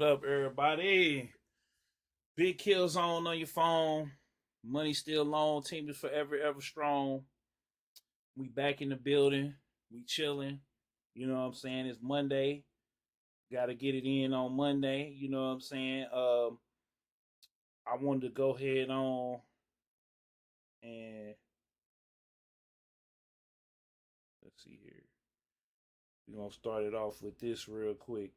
What up, everybody? Big kill zone on your phone. Money still long. Team is forever, ever strong. We back in the building. We chilling. You know what I'm saying? It's Monday. Got to get it in on Monday. You know what I'm saying? I wanted to go ahead on and let's see here. We're gonna start it off with this real quick.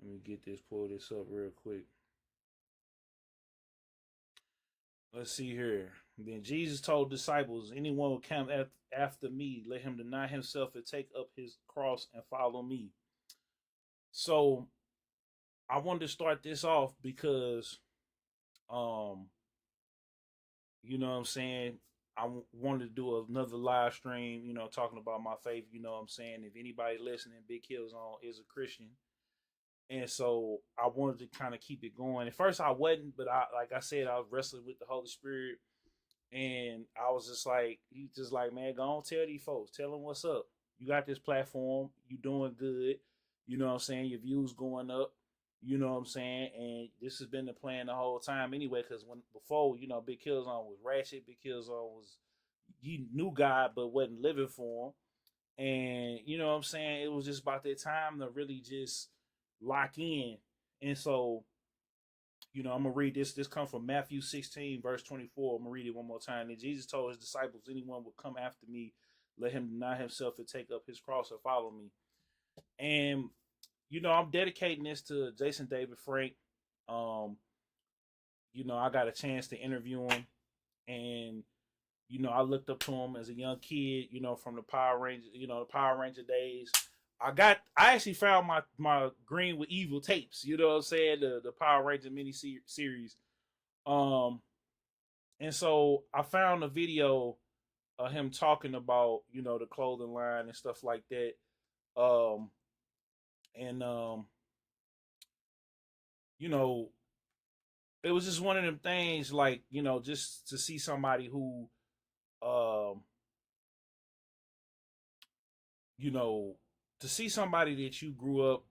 Let me pull this up real quick. Let's see here. Then Jesus told disciples, anyone will come after me, let him deny himself and take up his cross and follow me. So I wanted to start this off because, um, you know what I'm saying? Wanted to do another live stream, talking about my faith. You know what I'm saying? If anybody listening, Big Hills on is a Christian. And so I wanted to kind of keep it going. At first I wasn't, but like I said, I was wrestling with the Holy Spirit. And I was just like, he just like, man, go on, tell these folks, tell them what's up. You got this platform, you doing good. You know what I'm saying? Your views going up. You know what I'm saying? And this has been the plan the whole time anyway. Because when before, Big Killzone was ratchet. Big Killzone was you knew God but wasn't living for him. And you know what I'm saying? It was just about that time to really just lock in. And so I'm gonna read this. This comes from Matthew 16, verse 24. I'm gonna read it one more time. And Jesus told his disciples, anyone will come after me, let him deny himself and take up his cross and follow me. And I'm dedicating this to Jason David Frank. Um, I got a chance to interview him, and I looked up to him as a young kid, from the Power Ranger, the Power Ranger days. I actually found my Green with Evil tapes, you know what I'm saying? The Power Ranger mini series. Um and so I found a video of him talking about, the clothing line and stuff like that. Um and you know, it was just one of them things like, just to see somebody who um you know, to see somebody that you grew up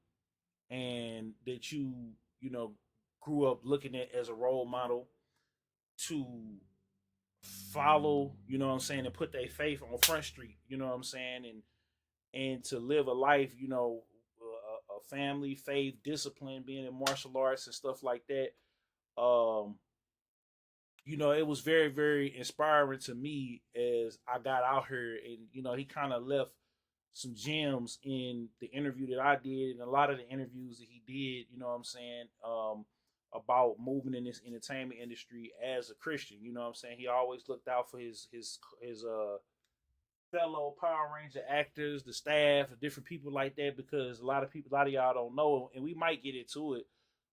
and that you know, grew up looking at as a role model to follow, you know what I'm saying, and put their faith on Front Street, you know what I'm saying, and to live a life, a family, faith, discipline, being in martial arts and stuff like that. Um, it was very, very inspiring to me as I got out here, and he kind of left some gems in the interview that I did and a lot of the interviews that he did, you know what I'm saying, about moving in this entertainment industry as a Christian, you know what I'm saying? He always looked out for his fellow Power Ranger actors, the staff, and different people like that because a lot of y'all don't know, and we might get into it.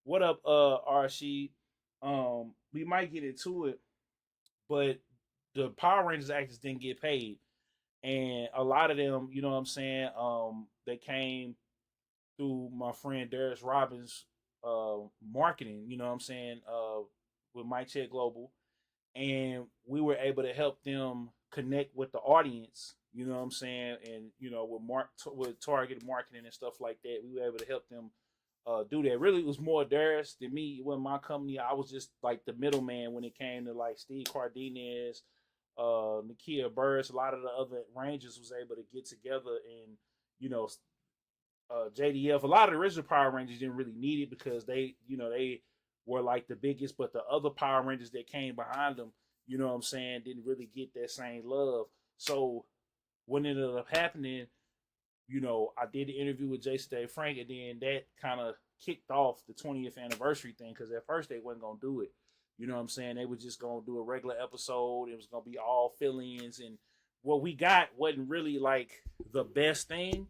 What up, RC? We might get into it, but the Power Rangers actors didn't get paid and a lot of them, you know what I'm saying, they came through my friend Darius Robbins marketing, you know what I'm saying, with My Check Global, and we were able to help them connect with the audience, you know what I'm saying, and with targeted marketing and stuff like that, we were able to help them do that. Really, it was more Darius than me. When my company, I was just like the middleman when it came to like Steve Cardenas, Nakia Burris, a lot of the other Rangers was able to get together and you know JDF. A lot of the original Power Rangers didn't really need it because they were like the biggest, but the other Power Rangers that came behind them, you know what I'm saying, didn't really get that same love. So what ended up happening, I did the interview with Jason Day Frank, and then that kind of kicked off the 20th anniversary thing because at first they wasn't gonna do it. You know what I'm saying? They were just gonna do a regular episode. It was gonna be all fill-ins, and what we got wasn't really like the best thing.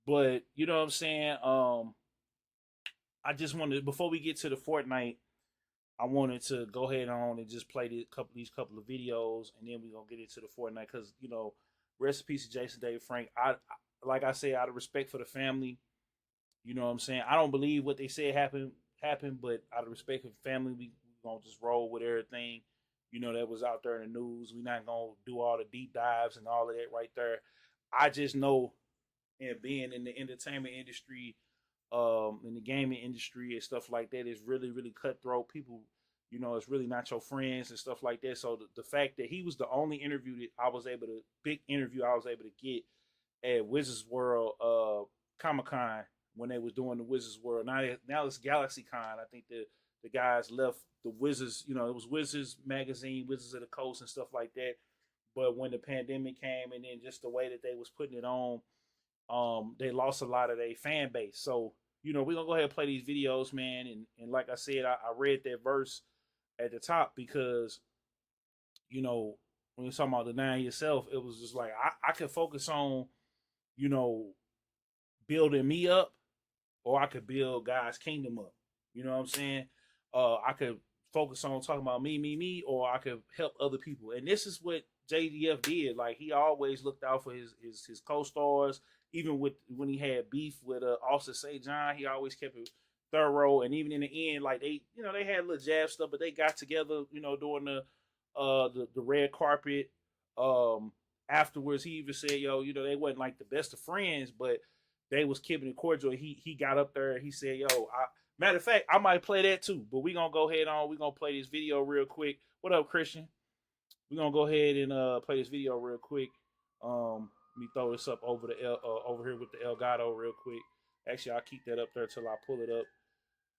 But you know what I'm saying? I just wanted before we get to the Fortnite, I wanted to go ahead on and just play these couple of videos, and then we're gonna get into the Fortnite because rest in peace to Jason David Frank. I like I say, out of respect for the family, you know what I'm saying. I don't believe what they said happened, but out of respect for the family, we gonna just roll with everything. that was out there in the news. We're not gonna do all the deep dives and all of that right there. I just know, and being in the entertainment industry, in the gaming industry and stuff like that is really, really cutthroat. People, it's really not your friends and stuff like that. So the fact that he was the only interview that I was able to, big interview I was able to get at Wizards World Comic Con when they was doing the Wizards World. Now it's Galaxy Con. I think the guys left the Wizards. It was Wizards magazine, Wizards of the Coast, and stuff like that. But when the pandemic came, and then just the way that they was putting it on, they lost a lot of their fan base. So we're gonna go ahead and play these videos, man. And like I said, I read that verse at the top because you know when you're talking about denying yourself, it was just like I could focus on you know building me up, or I could build God's kingdom up. You know what I'm saying? I could focus on talking about me, or I could help other people. And this is what JDF did. Like he always looked out for his co-stars. Even with when he had beef with Austin St. John, he always kept it thorough. And even in the end, like they had little jab stuff, but they got together, during the red carpet. Afterwards, he even said, "Yo, they wasn't like the best of friends, but they was keeping it cordial." He got up there. He said, "Yo, matter of fact, I might play that too." But we gonna go ahead on. We gonna play this video real quick. What up, Christian? We gonna go ahead and play this video real quick. Let me throw this up over over here with the Elgato real quick. Actually, I'll keep that up there till I pull it up.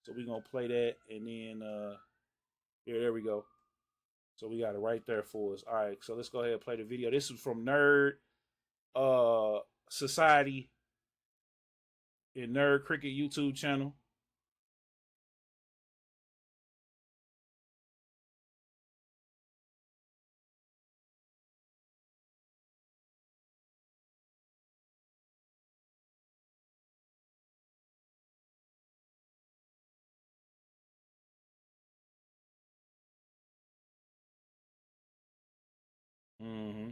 So we gonna play that, and then here, there we go. So we got it right there for us. All right, so let's go ahead and play the video. This is from Nerd Society and Nerd Cricket YouTube channel. Mm-hmm.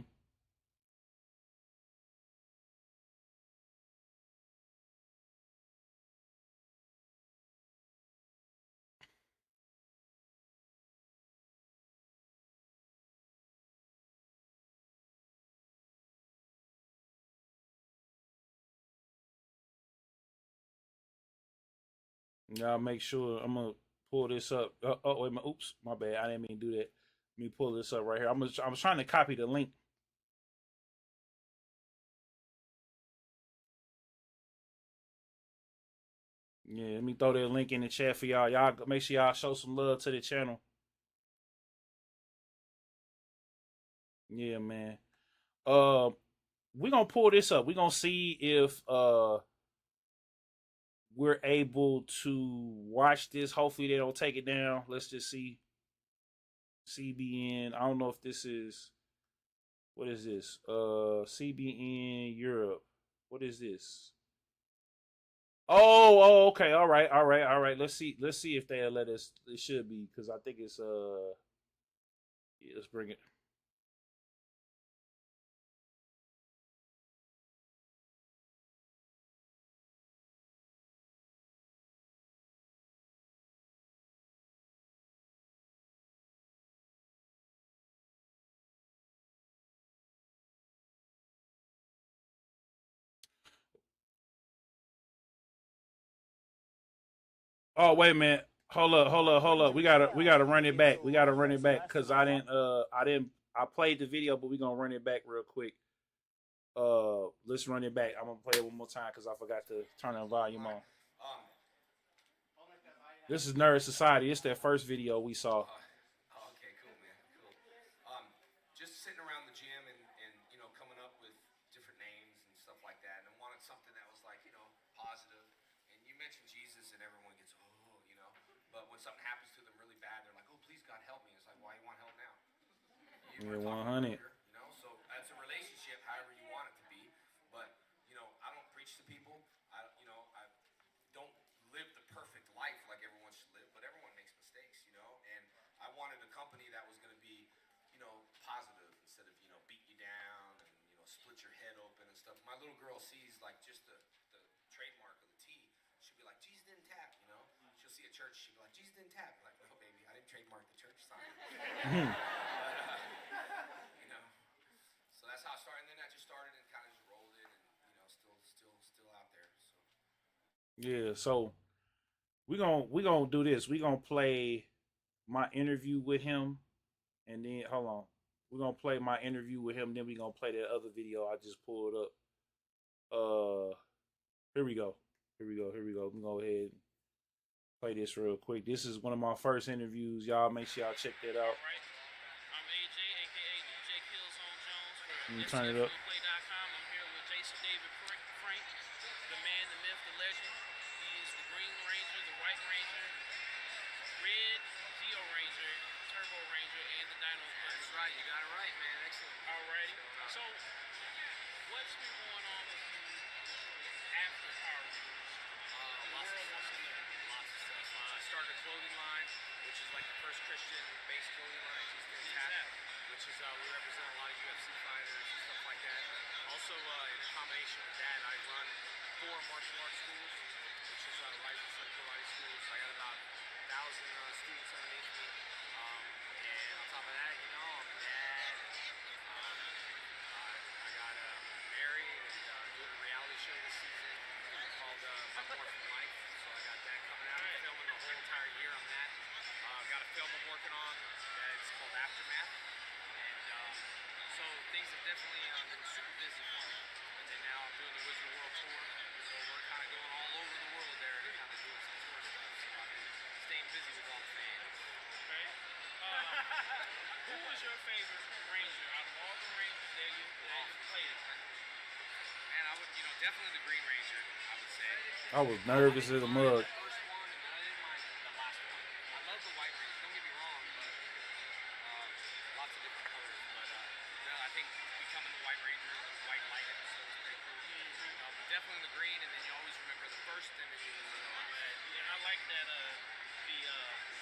Y'all make sure I'm gonna pull this up. Oh wait, oops, my bad. I didn't mean to do that. Let me pull this up right here. I'm trying to copy the link. Yeah, let me throw that link in the chat for y'all. Y'all make sure y'all show some love to the channel. Yeah, man. Uh, we're gonna pull this up. We're gonna see if we're able to watch this. Hopefully they don't take it down. Let's just see. CBN. I don't know if this is what is this? CBN Europe. What is this? Oh, okay. All right. Let's see. Let's see if they'll let us. It should be because I think it's yeah, let's bring it. Oh, wait a minute. Hold up. We gotta run it back. We gotta run it back because I played the video, but we gonna run it back real quick. Let's run it back. I'm gonna play it one more time because I forgot to turn the volume on. This is Nerd Society. It's that first video we saw. Okay, cool, man. Cool. Just sitting around the gym and coming up with different names and stuff like that, and wanted something that was like positive. And you mentioned Jesus, and everyone gets but when something happens to them really bad, they're like, oh, please God help me. It's like, why you want help now? You Yeah, were talking 100. earlier. So that's a relationship, however you want it to be. But I don't preach to people. I don't live the perfect life like everyone should live, but everyone makes mistakes. And I wanted a company that was going to be, positive instead of, beat you down and, split your head open and stuff. My little girl sees like just the trademark of the T. She'll be like, Jesus didn't tap. She'll see a church. She'll be like, Jesus didn't tap. I'm like, no, baby, I didn't trademark the church sign. Yeah, so we gonna do this. We gonna play my interview with him, and then hold on. We're gonna play my interview with him. Then we gonna play that other video I just pulled up. Here we go. Here we go. Here we go. I'm gonna go ahead and play this real quick. This is one of my first interviews. Y'all make sure y'all check that out. I'm AJ, aka DJ Killzone Jones for turn it up. I'm here with Jason David Frank, the man, the myth, the legend. He is the Green Ranger, the White Ranger, Red Geo Ranger, Turbo Ranger, and the Dino Thunder. That's right. You got it right, man. Excellent. Alrighty. So, what's been going on with you after Power Rangers? The world wants to know. Lots of stuff. I started a clothing line, which is like the first Christian-based clothing line. It's fantastic. Which is we represent a lot of UFC fighters and stuff like that. Also, in combination with that, I run 4 martial arts schools, which is Rising Sun Karate Schools. I got about 1,000 students underneath me. And on top of that, you know, I'm a dad. I got married and doing a reality show this season called My Morphin Life. So I got that coming out. I'm filming the whole entire year on that. Got a film I'm working on that's called Aftermath. And so things have definitely been super busy for me. And then now I'm doing the Wizard World Tour. So we're kind of going all over the world there to kind of doing some tour stuff. So I've been staying busy with all the fans. Okay. Who was your favorite Ranger out of all the Rangers that you played? Man, I would, definitely the Green Ranger, I would say. I was nervous as a mug. The first one, and I didn't mind the last one. I love the White Ranger, don't get me wrong, but lots of different colors. But no, I think becoming the White Ranger, the white light episode was pretty cool. But definitely the green, and then you always remember the first, and then yeah, I like that. The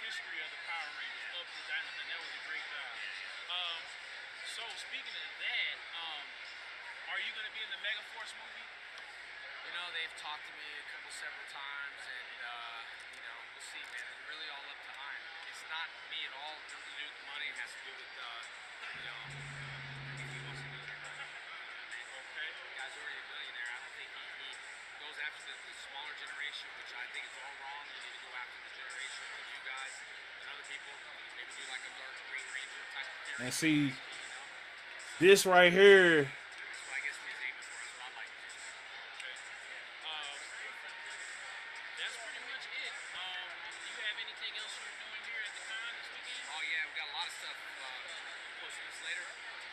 history of the Power Rangers up to Dynamite. That was a great job. So speaking of that, are you going to be in the Megaforce movie? They've talked to me several times, and we'll see, man. It's really all up to Iron. It's not me at all. It doesn't do with the money. It has to do with if he wants to do it or not. Okay. The guy's already a billionaire. I don't think he goes after the smaller generation, which I think is all wrong. You need to go after the generation of you guys and other people. Maybe do like a dark Green Ranger type of theory. And see, this right here. That's what I guess he's aiming for. That's what I like. Okay. That's pretty much it. Do you have anything else you're doing here at the con this weekend? Oh yeah, we got a lot of stuff. Posting this later.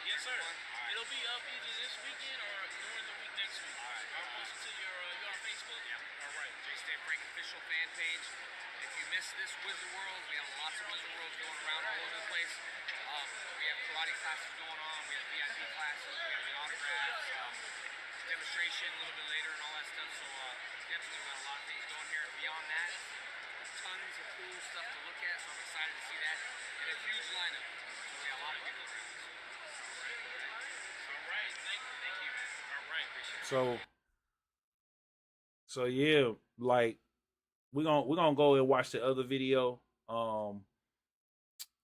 Yes, sir. Right. It'll be up either this weekend or during the week next week. All right. I'll post it to your you on Facebook. Yeah. All right. Jason David Frank official fan page. If you missed this Wizard World, we have lots of Wizard Worlds going around all over the place. We have karate classes going on. We have VIP classes. We have the autographs, demonstration a little bit later, and all that stuff. So definitely got a lot of things going here. And beyond that, tons of cool stuff to look at. So I'm excited to see that. And a huge lineup. So we got a lot of people around. All right. Thank you, man. All right. Appreciate it. So yeah, like we're gonna go and watch the other video.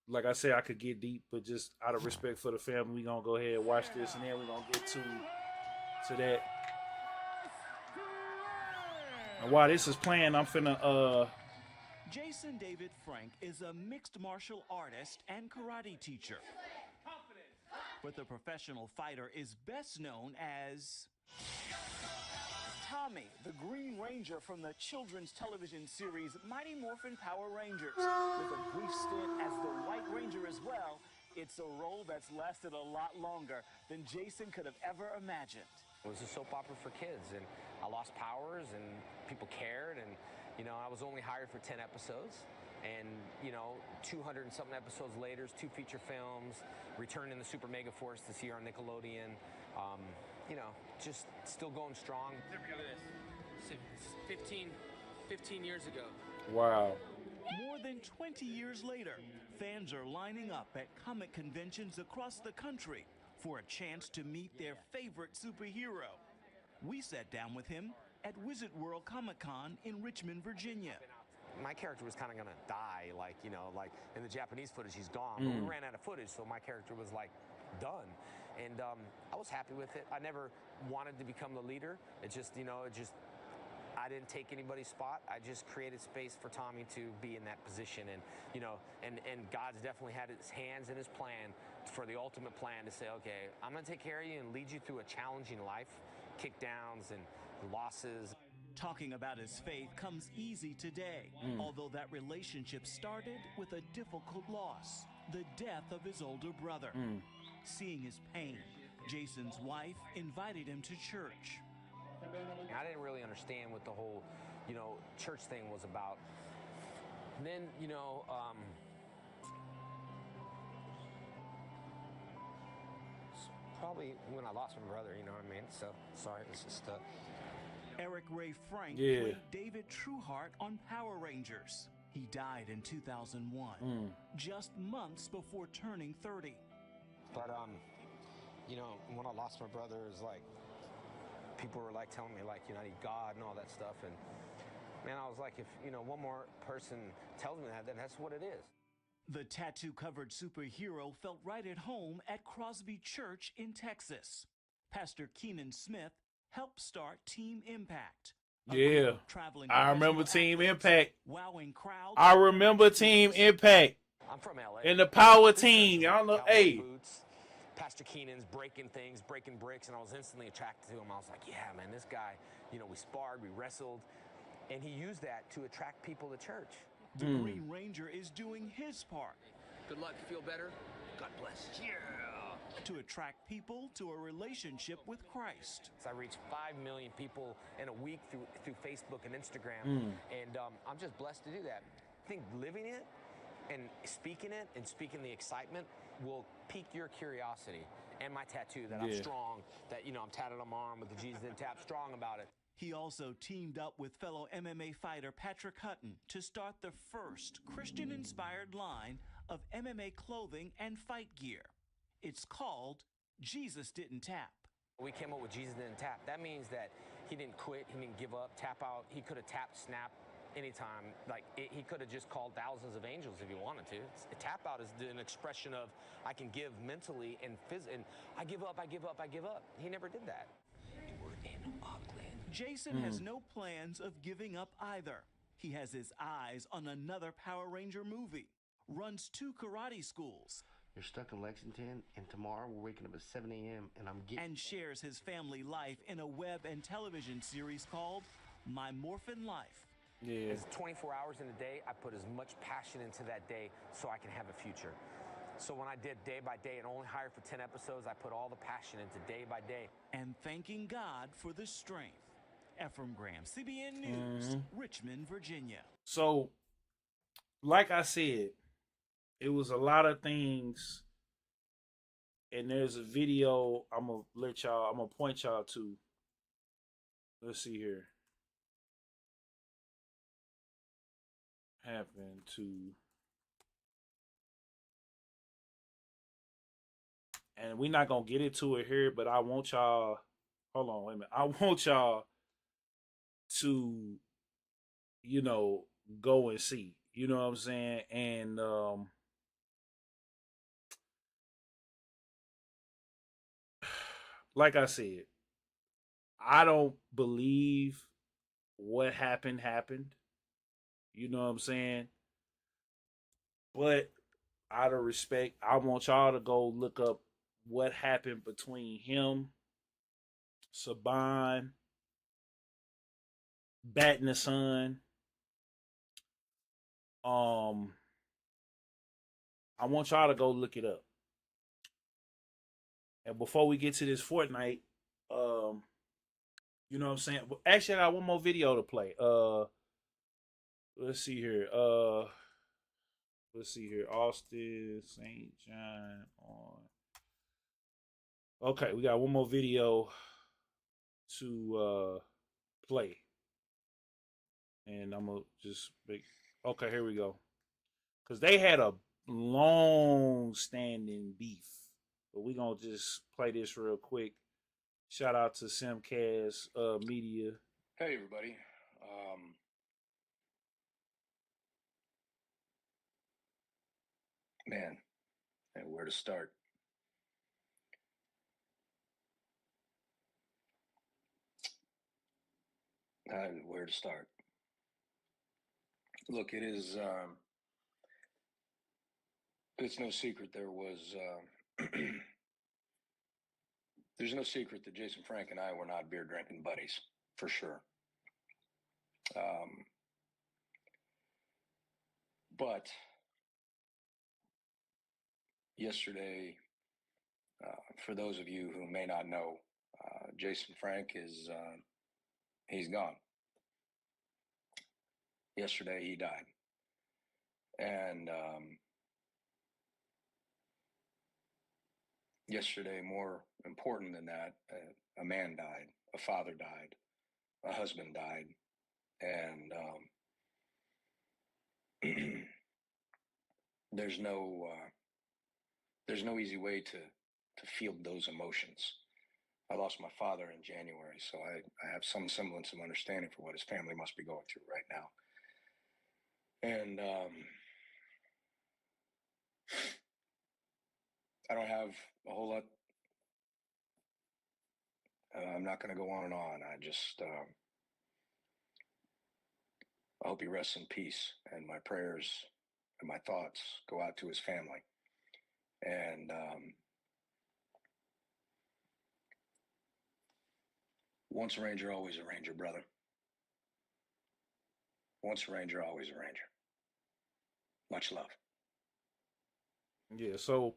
Like I said, I could get deep, but just out of respect for the family, we're gonna go ahead and watch this, and then we're gonna get to that. And while this is playing, I'm finna Jason David Frank is a mixed martial artist and karate teacher. But the professional fighter is best known as Tommy, the Green Ranger from the children's television series Mighty Morphin Power Rangers. With a brief stint as the White Ranger as well, it's a role that's lasted a lot longer than Jason could have ever imagined. It was a soap opera for kids, and I lost powers, and people cared, and I was only hired for 10 episodes, and 200 and something episodes later, 2 feature films, Return in the Super Mega Force this year on Nickelodeon. Just still going strong. Look at this. 15 years ago. wow. More than 20 years later, fans are lining up at comic conventions across the country for a chance to meet their favorite superhero. We sat down with him at Wizard World Comic Con in Richmond, Virginia. My character was kind of gonna die, like in the Japanese footage, he's gone. But we ran out of footage, so my character was like done. And I was happy with it. I never wanted to become the leader. It just, I didn't take anybody's spot. I just created space for Tommy to be in that position. And, you know, and God's definitely had his hands in his plan for the ultimate plan to say, okay, I'm going to take care of you and lead you through a challenging life, kickdowns and losses. Talking about his faith comes easy today, although that relationship started with a difficult loss, the death of his older brother. Seeing his pain, Jason's wife invited him to church. I didn't really understand what the whole, you know, church thing was about. And then, you know, probably when I lost my brother, you know what I mean? So, sorry, it's just... Eric Ray Frank Yeah. played David Trueheart on Power Rangers. He died in 2001, just months before turning 30. But, you know, when I lost my brother, it was like, people were like telling me, like, you know, I need God and all that stuff. And, man, I was like, if, you know, one more person tells me that, then that's what it is. The tattoo-covered superhero felt right at home at Crosby Church in Texas. Pastor Keenan Smith helped start Team Impact. Yeah, Traveling I remember Team Impact. Wowing crowds. I remember Team Impact. I'm from LA. And the power team. I don't know. Cowboy Hey. boots. Pastor Keenan's breaking things, breaking bricks, and I was instantly attracted to him. I was like, yeah, man, this guy, you know, we sparred, we wrestled, and he used that to attract people to church. The Green Ranger is doing his part. Good luck. Feel better. God bless. Yeah. To attract people to a relationship with Christ. So I reached 5 million people in a week through Facebook and Instagram, and I'm just blessed to do that. I think living it and speaking the excitement will pique your curiosity. And my tattoo that I'm strong, that, you know, I'm tatted on my arm with the Jesus in tap, strong about it. He also teamed up with fellow MMA fighter Patrick Hutton to start the first Christian-inspired line of MMA clothing and fight gear. It's called Jesus Didn't Tap. We came up with Jesus Didn't Tap. That means that he didn't quit, he didn't give up, tap out. He could have tapped, snap anytime. Like, he could have just called thousands of angels if he wanted to. Tap out is an expression of I can give mentally and physically. And I give up, I give up, I give up. He never did that. We're in Oakland. Jason has no plans of giving up either. He has his eyes on another Power Ranger movie, runs 2 karate schools, You're stuck in Lexington, and tomorrow we're waking up at 7 a.m. and I'm getting... and shares his family life in a web and television series called My Morphin Life. Yeah. It's 24 hours in a day. I put as much passion into that day so I can have a future. So when I did day by day and only hired for 10 episodes, I put all the passion into day by day. And thanking God for the strength. Ephraim Graham, CBN News, Richmond, Virginia. So, like I said, it was a lot of things, and there's a video I'm gonna point y'all to. Let's see here. Happened to, and we're not gonna get into it here, but I want y'all. Hold on, wait a minute. I want y'all to, you know, go and see. You know what I'm saying? And like I said, I don't believe what happened. You know what I'm saying? But out of respect, I want y'all to go look up what happened between him, Saban, Bat and the Sun. I want y'all to go look it up. And before we get to this Fortnite, you know what I'm saying? Actually, I got one more video to play. Let's see here. Austin St. John on. Okay, we got one more video to play. And I'm gonna just make. Okay, here we go. Because they had a long standing beef. But we're gonna just play this real quick. Shout out to Simcast Media. Hey everybody. Man, where to start? Where to start? Look, it's no secret there's no secret that Jason Frank and I were not beer drinking buddies, for sure. Um, but yesterday, for those of you who may not know, Jason Frank he's gone. Yesterday he died. And yesterday, more important than that, a man died, a father died, a husband died, and there's no there's no easy way to feel those emotions. I lost my father in January, so I have some semblance of understanding for what his family must be going through right now. And I don't have a whole lot. I'm not going to go on and on. I hope he rests in peace, and my prayers and my thoughts go out to his family. And once a Ranger, always a Ranger, brother. Once a Ranger, always a Ranger. Much love. Yeah, so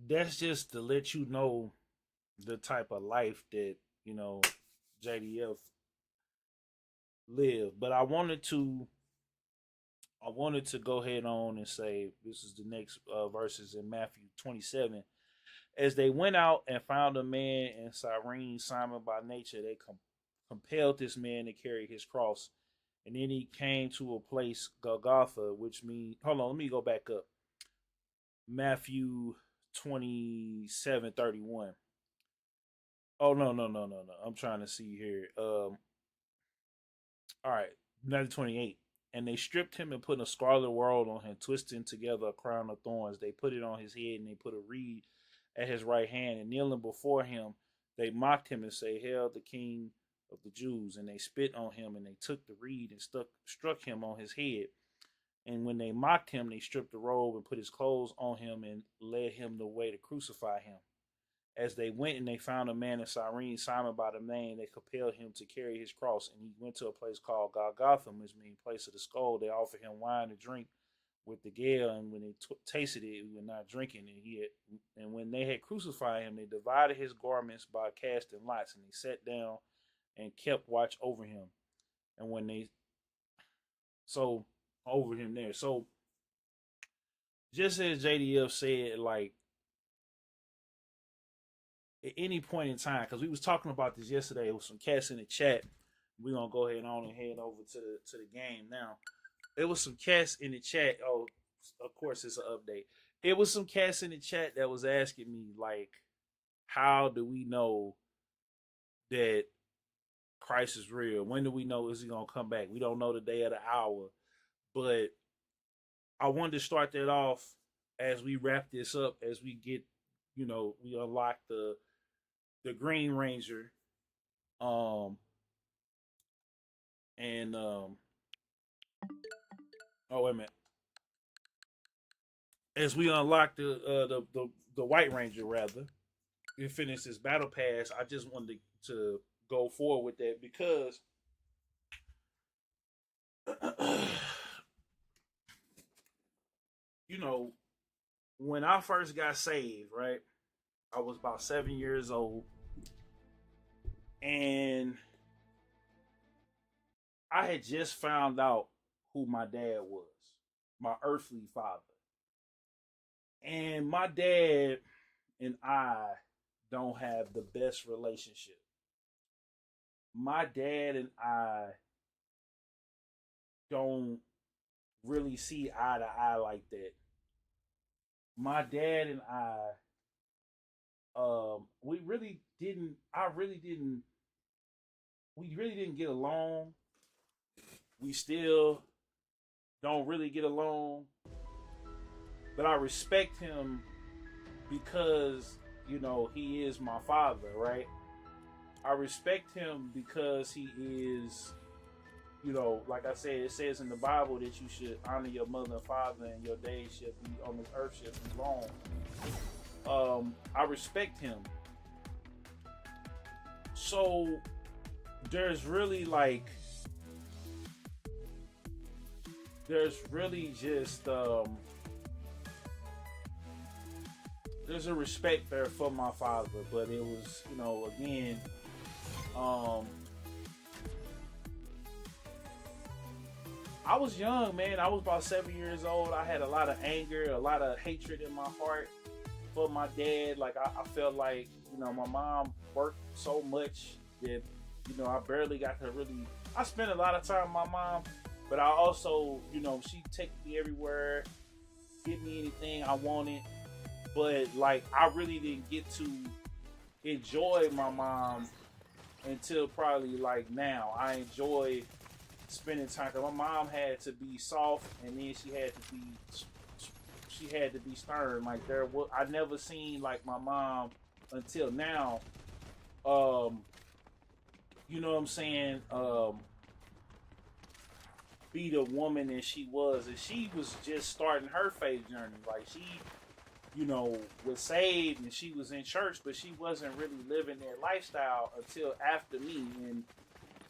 that's just to let you know the type of life that, you know, JDF lived. But I wanted to go ahead on and say this is the next verses in Matthew 27. As they went out and found a man in Cyrene, Simon by nature, they compelled this man to carry his cross. And then he came to a place, Golgotha, which means, hold on, let me go back up. Matthew 27:31. Oh, no, no, no, no, no. I'm trying to see here. All right, Matthew 28. And they stripped him and put a scarlet robe on him, twisting together a crown of thorns. They put it on his head and they put a reed at his right hand. And kneeling before him, they mocked him and say, "Hail the King of the Jews." And they spit on him and they took the reed and struck him on his head. And when they mocked him, they stripped the robe and put his clothes on him and led him the way to crucify him. As they went and they found a man in Cyrene, Simon by the name, they compelled him to carry his cross. And he went to a place called Golgotha, which means place of the skull. They offered him wine to drink with the gall, and when they tasted it, he was not drinking. And when they had crucified him, they divided his garments by casting lots, and they sat down and kept watch over him. And when they so over him there, so just as JDF said, like at any point in time, because we was talking about this yesterday with some cats in the chat. We're gonna go ahead on and head over to the game now. There was some cats in the chat. Oh, of course it's an update. It was some cats in the chat that was asking me like, how do we know that Christ is real? When do we know is he gonna come back? We don't know the day or the hour, but I wanted to start that off as we wrap this up, as we get, we unlock the Green Ranger, um, and oh wait a minute, as we unlock the White Ranger rather, and finish this battle pass. I just wanted to go forward with that because you know when I first got saved, right, I was about 7 years old, and I had just found out who my dad was, my earthly father. And my dad and I don't have the best relationship. My dad and I don't really see eye to eye like that. My dad and I, we really didn't. We really didn't get along. We still don't really get along. But I respect him because he is my father, right? I respect him because he is, you know, like I said, it says in the Bible that you should honor your mother and father, and your days shall be on this earth shall be long. I respect him. So there's really like, there's really just there's a respect there for my father, but it was, you know, again, I was young, man. I was about 7 years old. I had a lot of anger, a lot of hatred in my heart for my dad. Like I felt like, you know, my mom worked so much that, you know, I barely got to really. I spent a lot of time with my mom, but I also, you know, she take me everywhere, give me anything I wanted. But like, I really didn't get to enjoy my mom until probably like now. I enjoy spending time. Cause my mom had to be soft, and then she had to be stern. Like I never seen like my mom until now. You know what I'm saying? Be the woman that she was, and she was just starting her faith journey. Like she, you know, was saved and she was in church, but she wasn't really living that lifestyle until after me. And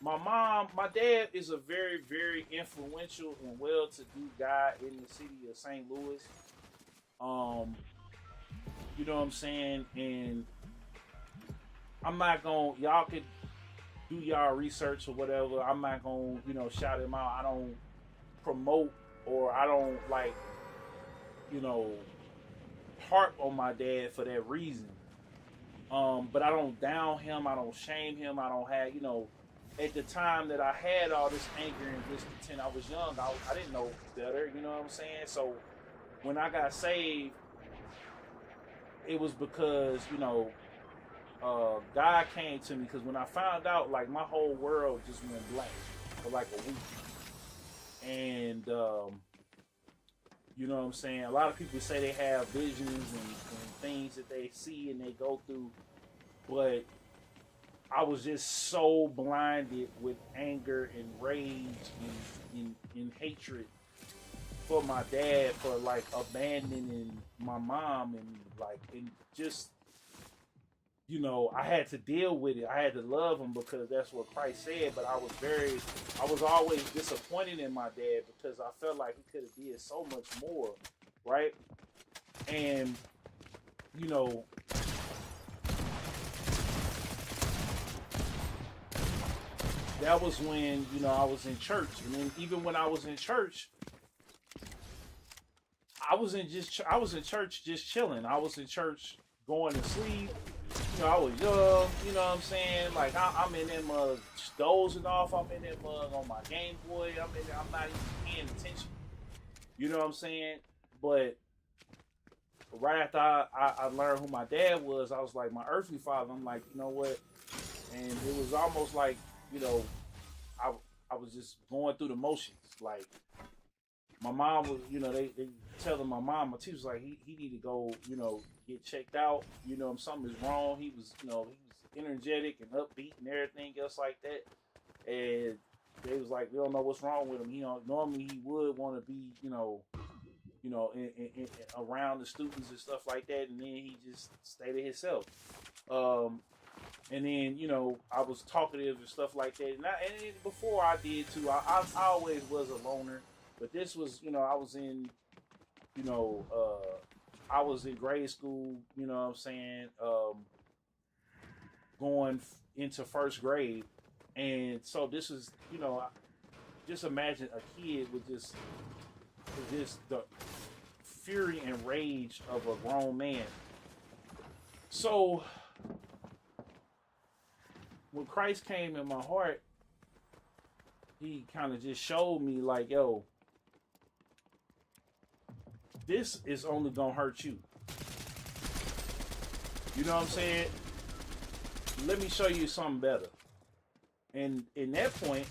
my dad is a very, very influential and well-to-do guy in the city of St. Louis. You know what I'm saying? And I'm not gonna, y'all could do y'all research or whatever. I'm not gonna, you know, shout him out. I don't promote, or I don't like, you know, harp on my dad for that reason. But I don't down him. I don't shame him. I don't have, you know, at the time that I had all this anger and discontent, I was young. I didn't know better. You know what I'm saying? So when I got saved, it was because, you know, God came to me, because when I found out, like, my whole world just went blank for like a week. And, you know what I'm saying? A lot of people say they have visions and things that they see and they go through, but I was just so blinded with anger and rage and hatred for my dad for like abandoning my mom, and like, and just, you know, I had to deal with it. I had to love him because that's what Christ said. But I was always disappointed in my dad because I felt like he could have did so much more, right? And, you know, that was when, you know, I was in church. And then even when I was in church, I was in church just chilling. I was in church going to sleep. You know, I was young, you know what I'm saying? Like, I'm in that mug dozing off. I'm in that mug on my Game Boy. I'm not even paying attention. You know what I'm saying? But right after I learned who my dad was, I was like, my earthly father, I'm like, you know what? And it was almost like, you know, I was just going through the motions. Like, my mom was, you know, they telling my mom, my teacher was like, he need to go, you know, get checked out. You know, something is wrong. He was, you know, he was energetic and upbeat and everything else like that. And they was like, we don't know what's wrong with him. You know, normally he would want to be, you know, in around the students and stuff like that. And then he just stayed to himself. And then, you know, I was talkative and stuff like that. And before I did too, I always was a loner. But this was, you know, I was in, you know, I was in grade school, you know what I'm saying, going into first grade. And so this is, you know, just imagine a kid with just the fury and rage of a grown man. So when Christ came in my heart, he kind of just showed me like, yo, this is only gonna hurt you. You know what I'm saying? Let me show you something better. And in that point,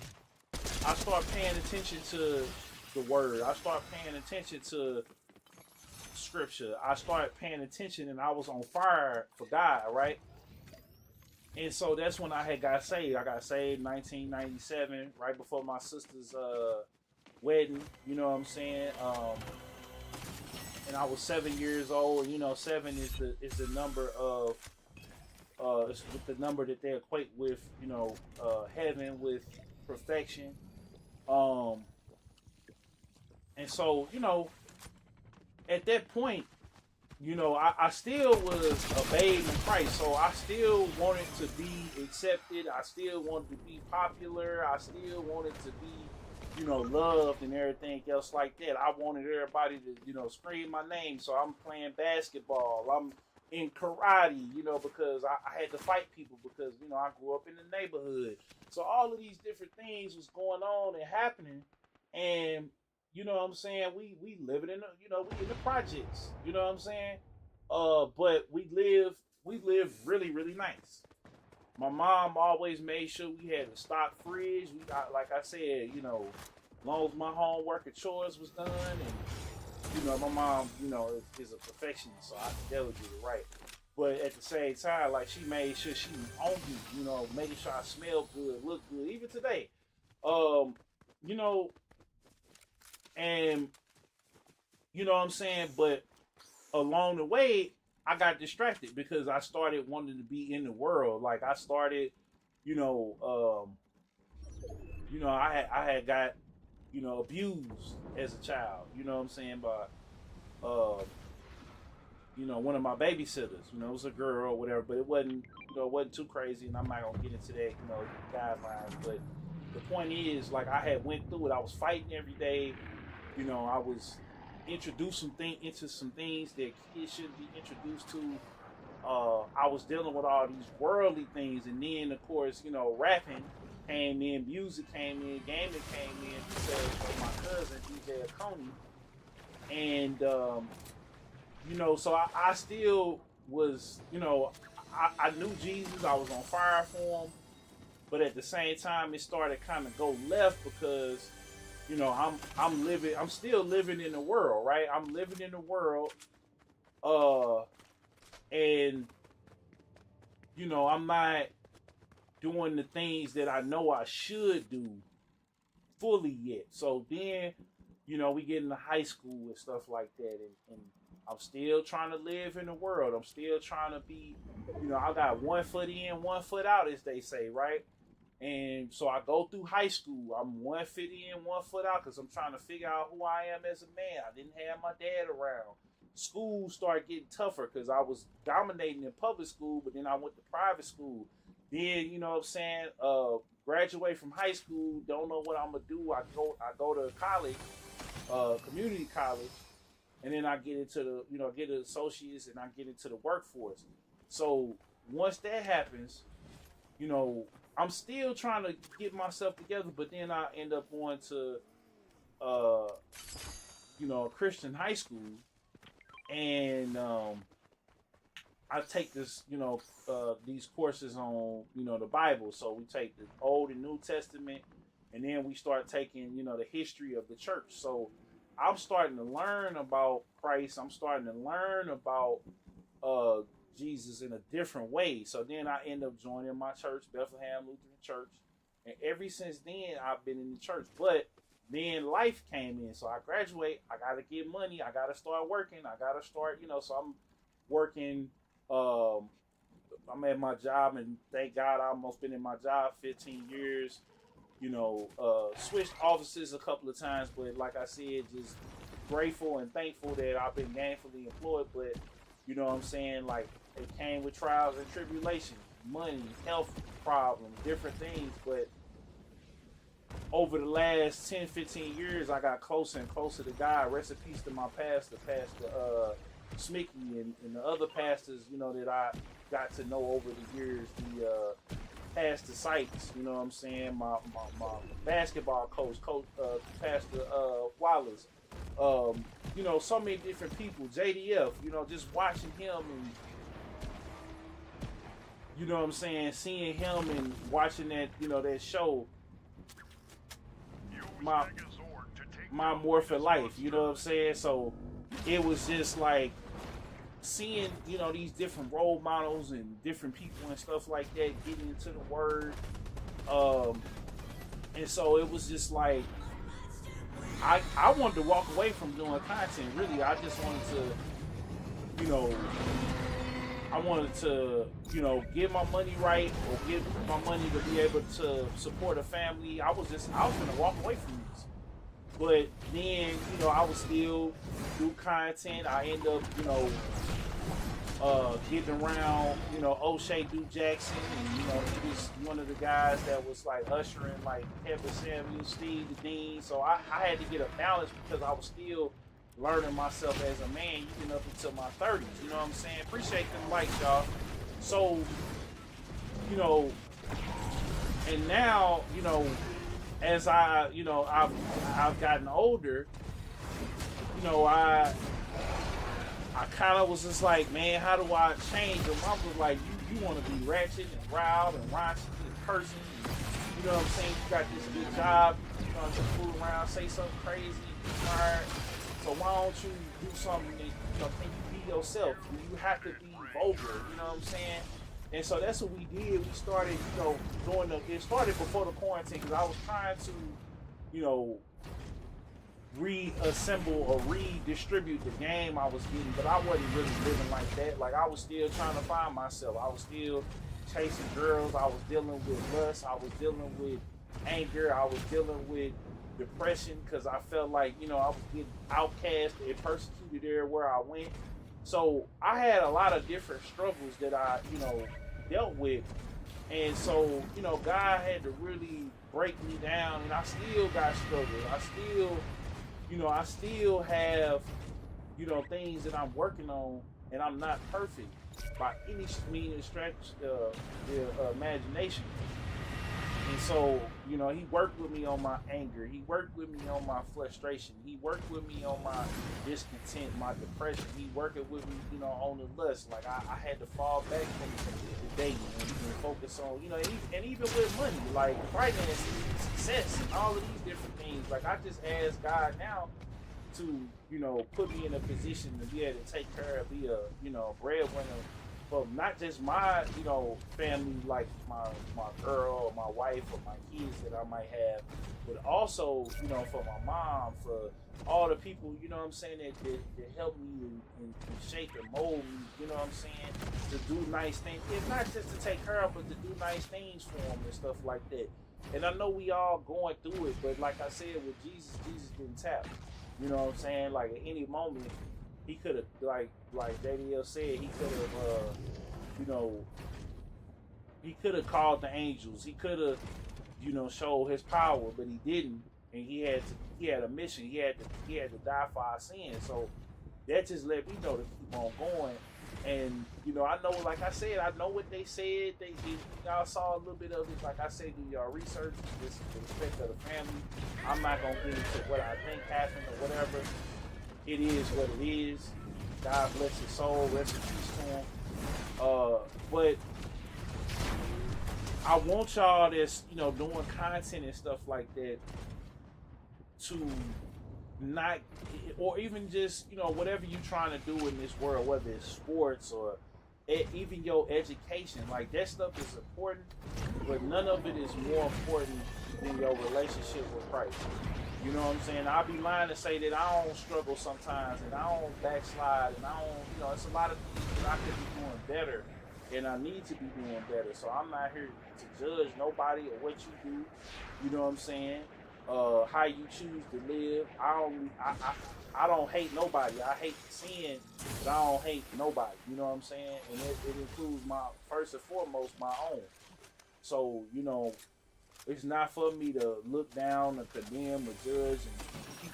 I start paying attention to the word. I start paying attention to scripture. I started paying attention, and I was on fire for God, right? And so that's when I had got saved. I got saved 1997, right before my sister's wedding. You know what I'm saying? And I was 7 years old. You know, seven is the number of it's the number that they equate with, you know, heaven, with perfection. Um, and so, you know, at that point, you know, I still was a babe in Christ, so I still wanted to be accepted. I still wanted to be popular. I still wanted to be, you know, loved and everything else like that. I wanted everybody to, you know, scream my name. So I'm playing basketball. I'm in karate, you know, because I had to fight people because, you know, I grew up in the neighborhood. So all of these different things was going on and happening. And you know what I'm saying? We living in the, you know, we in the projects. You know what I'm saying? But we live really, really nice. My mom always made sure we had a stock fridge. We got, like I said, you know, as long as my homework and chores was done, and you know, my mom, you know, is a perfectionist, so I could never get it right. But at the same time, like, she made sure she was on me, you know, making sure I smelled good, looked good, even today. Um, you know, and you know what I'm saying? But along the way, I got distracted because I started wanting to be in the world. Like, I started, you know, I had got, you know, abused as a child. You know what I'm saying? By, uh, you know, one of my babysitters. You know, it was a girl, or whatever, but it wasn't, you know, it wasn't too crazy. And I'm not gonna get into that, you know, guidelines. But the point is, like, I had went through it. I was fighting every day. You know, I was introducing into some things that kids shouldn't be introduced to. I was dealing with all these worldly things, and then of course, you know, rapping came in, music came in, gaming came in because of my cousin DJ Coney, and you know, so I still was, you know, I knew Jesus, I was on fire for him, but at the same time, it started kind of go left because, you know, I'm still living in the world, right? I'm living in the world, uh, and you know, I'm not doing the things that I know I should do fully yet. So then, you know, we get into high school and stuff like that, and I'm still trying to live in the world. I'm still trying to be, you know, I got 1 foot in, 1 foot out, as they say, right? And so I go through high school. I'm 1 foot in, 1 foot out because I'm trying to figure out who I am as a man. I didn't have my dad around. School started getting tougher because I was dominating in public school, but then I went to private school. Then, you know what I'm saying, graduate from high school, don't know what I'm gonna do. I go to college, community college, and then I get into the, you know, get an associates and I get into the workforce. So once that happens, you know, I'm still trying to get myself together, but then I end up going to, you know, a Christian high school, and I take this, you know, these courses on, you know, the Bible. So we take the Old and New Testament, and then we start taking, you know, the history of the church. So I'm starting to learn about Christ. I'm starting to learn about Jesus in a different way. So then I end up joining my church, Bethlehem Lutheran Church, and ever since then I've been in the church. But then life came in, so I graduate. I gotta get money. I gotta start working. I gotta start, you know. So I'm working. I'm at my job, and thank God I almost been in my job 15 years. You know, switched offices a couple of times, but like I said, just grateful and thankful that I've been gainfully employed. But you know what I'm saying, like, it came with trials and tribulations, money, health problems, different things. But over the last 10, 15 years, I got closer and closer to God. Rest in peace to my pastor, Pastor Smickey, and the other pastors, you know, that I got to know over the years. The Pastor Sykes, you know what I'm saying, my basketball coach, Pastor Wallace. You know, so many different people. JDF, you know, just watching him and, you know what I'm saying, seeing him and watching that, you know, that show, my more for life, you know what I'm saying? So it was just like, seeing, these different role models and different people and stuff like that getting into the word. Um, and so it was just like I wanted to walk away from doing content. Really, I just wanted to, you know, I wanted to, get my money right or get my money to be able to support a family. I was gonna walk away from this. But then, I would still do content. I end up, getting around, O'Shea Duke Jackson, and he was one of the guys that was like ushering like Kevin Samuel, Steve the Dean. So I had to get a balance because I was still learning myself as a man, even up until my 30s. You know what I'm saying? Appreciate them likes, y'all. So, you know, and now, as I've gotten older, I kind of was just like, man, how do I change? And mom was like, you want to be ratchet and wild and raunchy and cursing. And, you know what I'm saying? You got this good job. You know, just fool around, say something crazy, tired. So why don't you do something that, can you be yourself? You have to be vulgar. You know what I'm saying? And so that's what we did. We started, it started before the quarantine because I was trying to, reassemble or redistribute the game I was getting, but I wasn't really living like that. Like I was still trying to find myself. I was still chasing girls. I was dealing with lust. I was dealing with anger. I was dealing with depression because I felt like, I was getting outcast and persecuted everywhere I went. So I had a lot of different struggles that I, dealt with. And so, God had to really break me down, and I still got struggles. I still have, things that I'm working on, and I'm not perfect by any means and stretch the imagination. And so, he worked with me on my anger. He worked with me on my frustration. He worked with me on my discontent, my depression. He working with me, on the lust. Like I had to fall back from the dating and focus on, and even with money, like finance, success, and all of these different things. Like I just ask God now to, put me in a position to be able to take care of, be a, breadwinner for not just my, family, like my girl or my wife or my kids that I might have, but also, for my mom, for all the people, what I'm saying, that help me and shape and mold me, what I'm saying, to do nice things. It's not just to take care of, but to do nice things for them and stuff like that. And I know we all going through it, but like I said, with Jesus didn't tap. You know what I'm saying? Like at any moment, he could have, like Danielle said, he could have, he could have called the angels. He could have, showed his power, but he didn't. And he had a mission. He had to die for our sins. So that just let me know to keep on going. And I know, like I said, I know what they said. Y'all saw a little bit of it. Like I said, do y'all research? This is the respect of the family. I'm not gonna get into what I think happened or whatever. It is what it is. God bless his soul. Rest in peace to him. But I want y'all that's doing content and stuff like that to not, or even just whatever you're trying to do in this world, whether it's sports or even your education, like that stuff is important, but none of it is more important than your relationship with Christ. You know what I'm saying? I'll be lying to say that I don't struggle sometimes and I don't backslide and I don't, it's a lot of things that I could be doing better and I need to be doing better. So I'm not here to judge nobody or what you do. You know what I'm saying? How you choose to live. I don't hate nobody. I hate sin, but I don't hate nobody. You know what I'm saying? And it includes my, first and foremost, my own. So, it's not for me to look down or condemn or judge and keep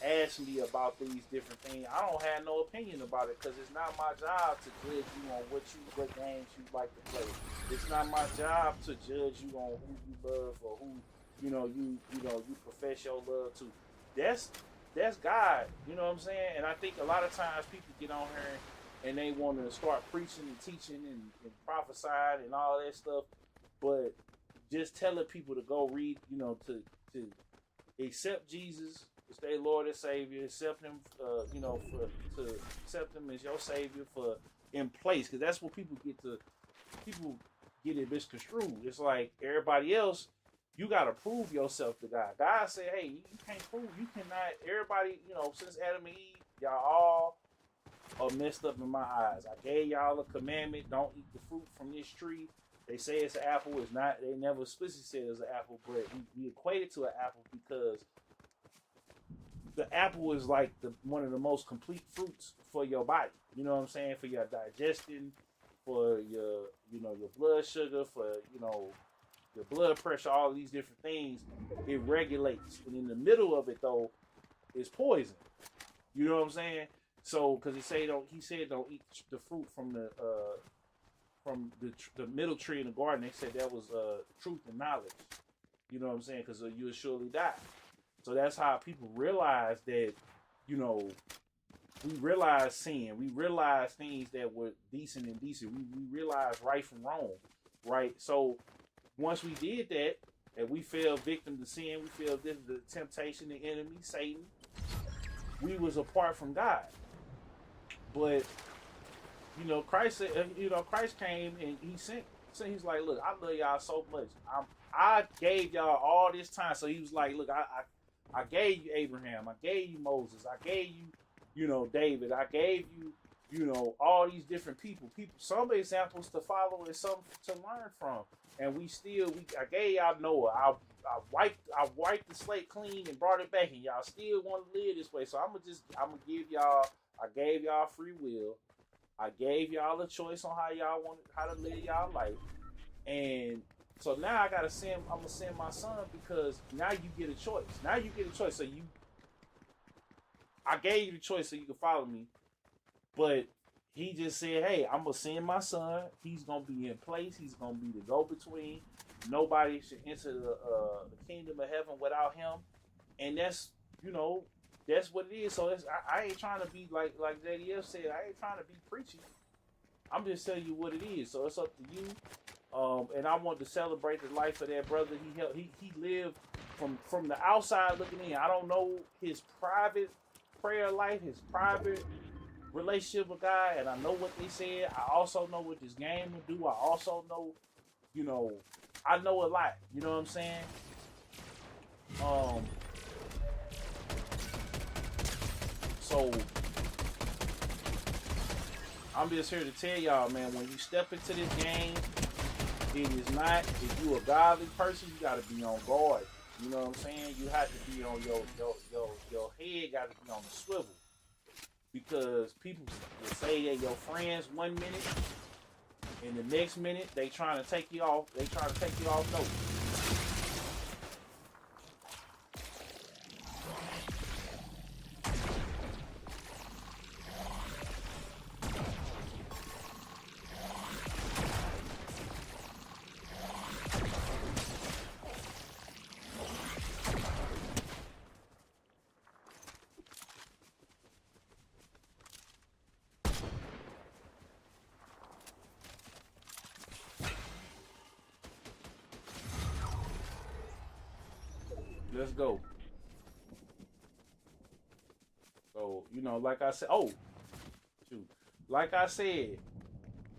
asking me about these different things. I don't have no opinion about it because it's not my job to judge you on what games you like to play. It's not my job to judge you on who you love or who you profess your love to. That's God. You know what I'm saying? And I think a lot of times people get on here and they want to start preaching and teaching and prophesying and all that stuff, but just telling people to go read, to accept Jesus It's their Lord and Savior. Accept Him, to accept Him as your Savior for in place, because that's what people get it misconstrued. It's like everybody else, you gotta prove yourself to God. God said, hey, you can't prove, you cannot. Everybody, since Adam and Eve, y'all all are messed up in my eyes. I gave y'all a commandment: don't eat the fruit from this tree. They say it's an apple. It's not. They never explicitly said it's an apple, but we equate it to an apple because the apple is like one of the most complete fruits for your body. You know what I'm saying? For your digestion, for your blood sugar, for your blood pressure, all these different things. It regulates, and in the middle of it though, is poison. You know what I'm saying? So, because he said don't eat the fruit from the middle tree in the garden. They said that was truth and knowledge. You know what I'm saying? Because you'll surely die. So that's how people realize that, we realize sin. We realize things that were decent and decent. We realize right from wrong, right? So once we did that, and we fell victim to sin, we fell victim to temptation, the enemy, Satan, we was apart from God. But Christ said, Christ came and he sent. He's like, look, I love y'all so much. I gave y'all all this time. So he was like, look, I gave you Abraham. I gave you Moses. I gave you, David. I gave you, all these different people. Some examples to follow and some to learn from. And I gave y'all Noah. I wiped the slate clean and brought it back, and y'all still want to live this way. So I'm gonna give y'all. I gave y'all free will. I gave y'all a choice on how to live y'all life, and so now I'm gonna send my son, because now you get a choice. So I gave you the choice so you can follow me, but he just said, hey, I'm gonna send my son. He's gonna be in place. He's gonna be the go-between. Nobody should enter the kingdom of heaven without him, and that's what it is. So I ain't trying to be like JDF said. I ain't trying to be preachy. I'm just telling you what it is. So it's up to you. And I want to celebrate the life of that brother. He lived from the outside looking in. I don't know his private prayer life, his private relationship with God, and I know what they said. I also know what this game will do. I also know, I know a lot. You know what I'm saying? So I'm just here to tell y'all, man, when you step into this game, it is not, if you a godly person, you gotta be on guard. You know what I'm saying? You have to be on your head gotta be on the swivel. Because people will say they're your friends 1 minute, and the next minute they trying to take you off note. Let's go. So, like I said, like I said,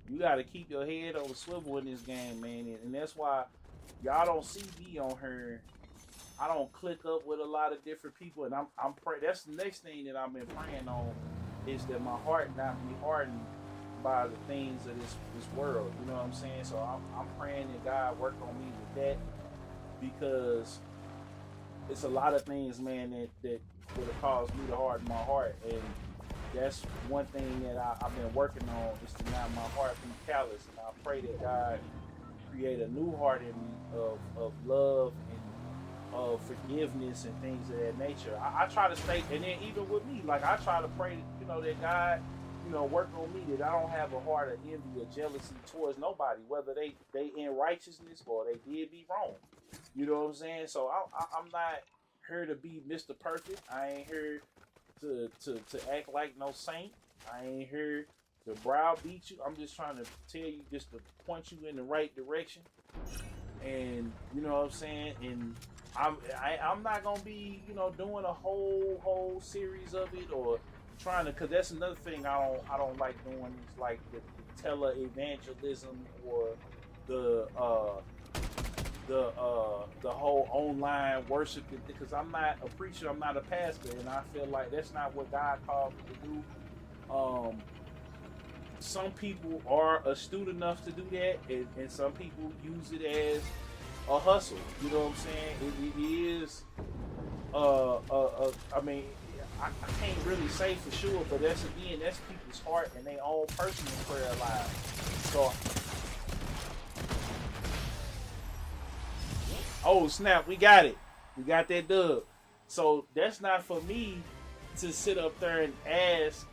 you got to keep your head on the swivel in this game, man. And that's why y'all don't see me on here. I don't click up with a lot of different people. And I'm praying. That's the next thing that I've been praying on, is that my heart not be hardened by the things of this world. You know what I'm saying? So I'm praying that God work on me with that, because it's a lot of things, man, that would have caused me to harden my heart. And that's one thing that I've been working on, is to not my heart be callous. And I pray that God create a new heart in me of love and of forgiveness and things of that nature. I try to stay, and then even with me, like I try to pray, that God, work on me, that I don't have a heart of envy or jealousy towards nobody, whether they in righteousness or they did me wrong. You know what I'm saying? So I'm not here to be Mr. Perfect. I ain't here to act like no saint. I ain't here to browbeat you. I'm just trying to tell you, just to point you in the right direction. And you know what I'm saying? And I'm not gonna be, doing a whole series of it or trying to, cause that's another thing I don't like doing is like the tele evangelism or the the whole online worship, because I'm not a preacher, I'm not a pastor, and I feel like that's not what God called me to do. Some people are astute enough to do that, and some people use it as a hustle. You know what I'm saying? It is. I mean, I can't really say for sure, but that's people's heart and their own personal prayer lives. So, oh snap, we got it. We got that dub. So that's not for me to sit up there and ask.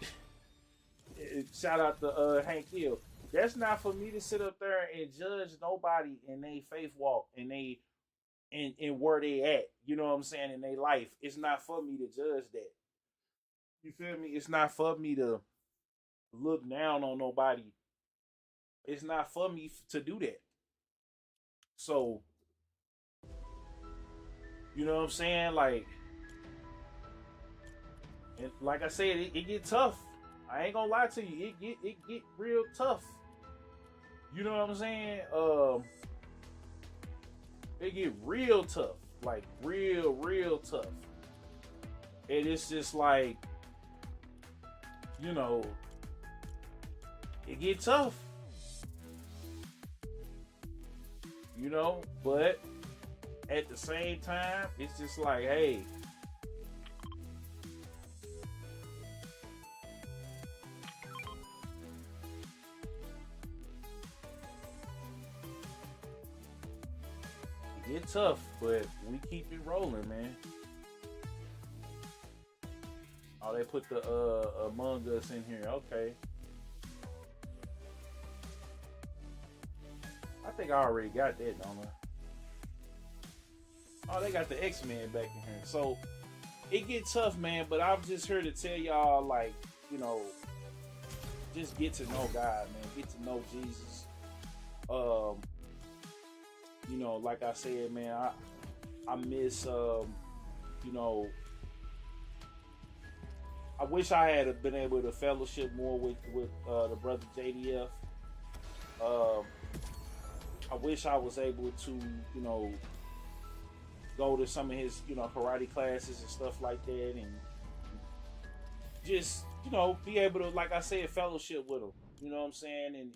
Shout out to Hank Hill. That's not for me to sit up there and judge nobody in their faith walk and they and where they at. You know what I'm saying, in their life. It's not for me to judge that. You feel me? It's not for me to look down on nobody. It's not for me to do that. So, you know what I'm saying? Like I said, it get tough. I ain't gonna lie to you. It get real tough. You know what I'm saying? It get real tough. Like real tough. And it's just like, you know, it get tough. But at the same time, it's just like, hey, it get tough, but we keep it rolling, man. Oh, they put the Among Us in here. Okay. I think I already got that, don't I? Oh, they got the X-Men back in here. So it get tough, man, but I'm just here to tell y'all, like, you know, just get to know God, man. Get to know Jesus. Um, like I said, man, I miss you know, I wish I had been able to fellowship more with the brother JDF. Um, I wish I was able to, go to some of his, karate classes and stuff like that, and just, be able to, like I said, fellowship with him. You know what I'm saying, and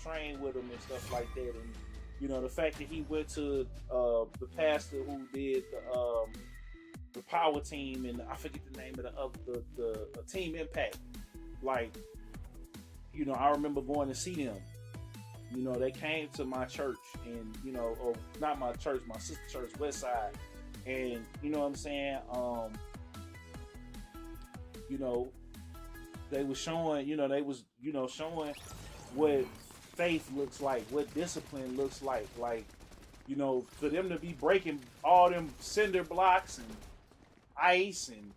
train with him and stuff like that. And the fact that he went to the pastor who did the power team, and I forget the name of the team Impact. Like, I remember going to see them. They came to my church, and or not my church, my sister church, Westside, and you know what I'm saying. They was showing, showing what faith looks like, what discipline looks like. Like, for them to be breaking all them cinder blocks and ice and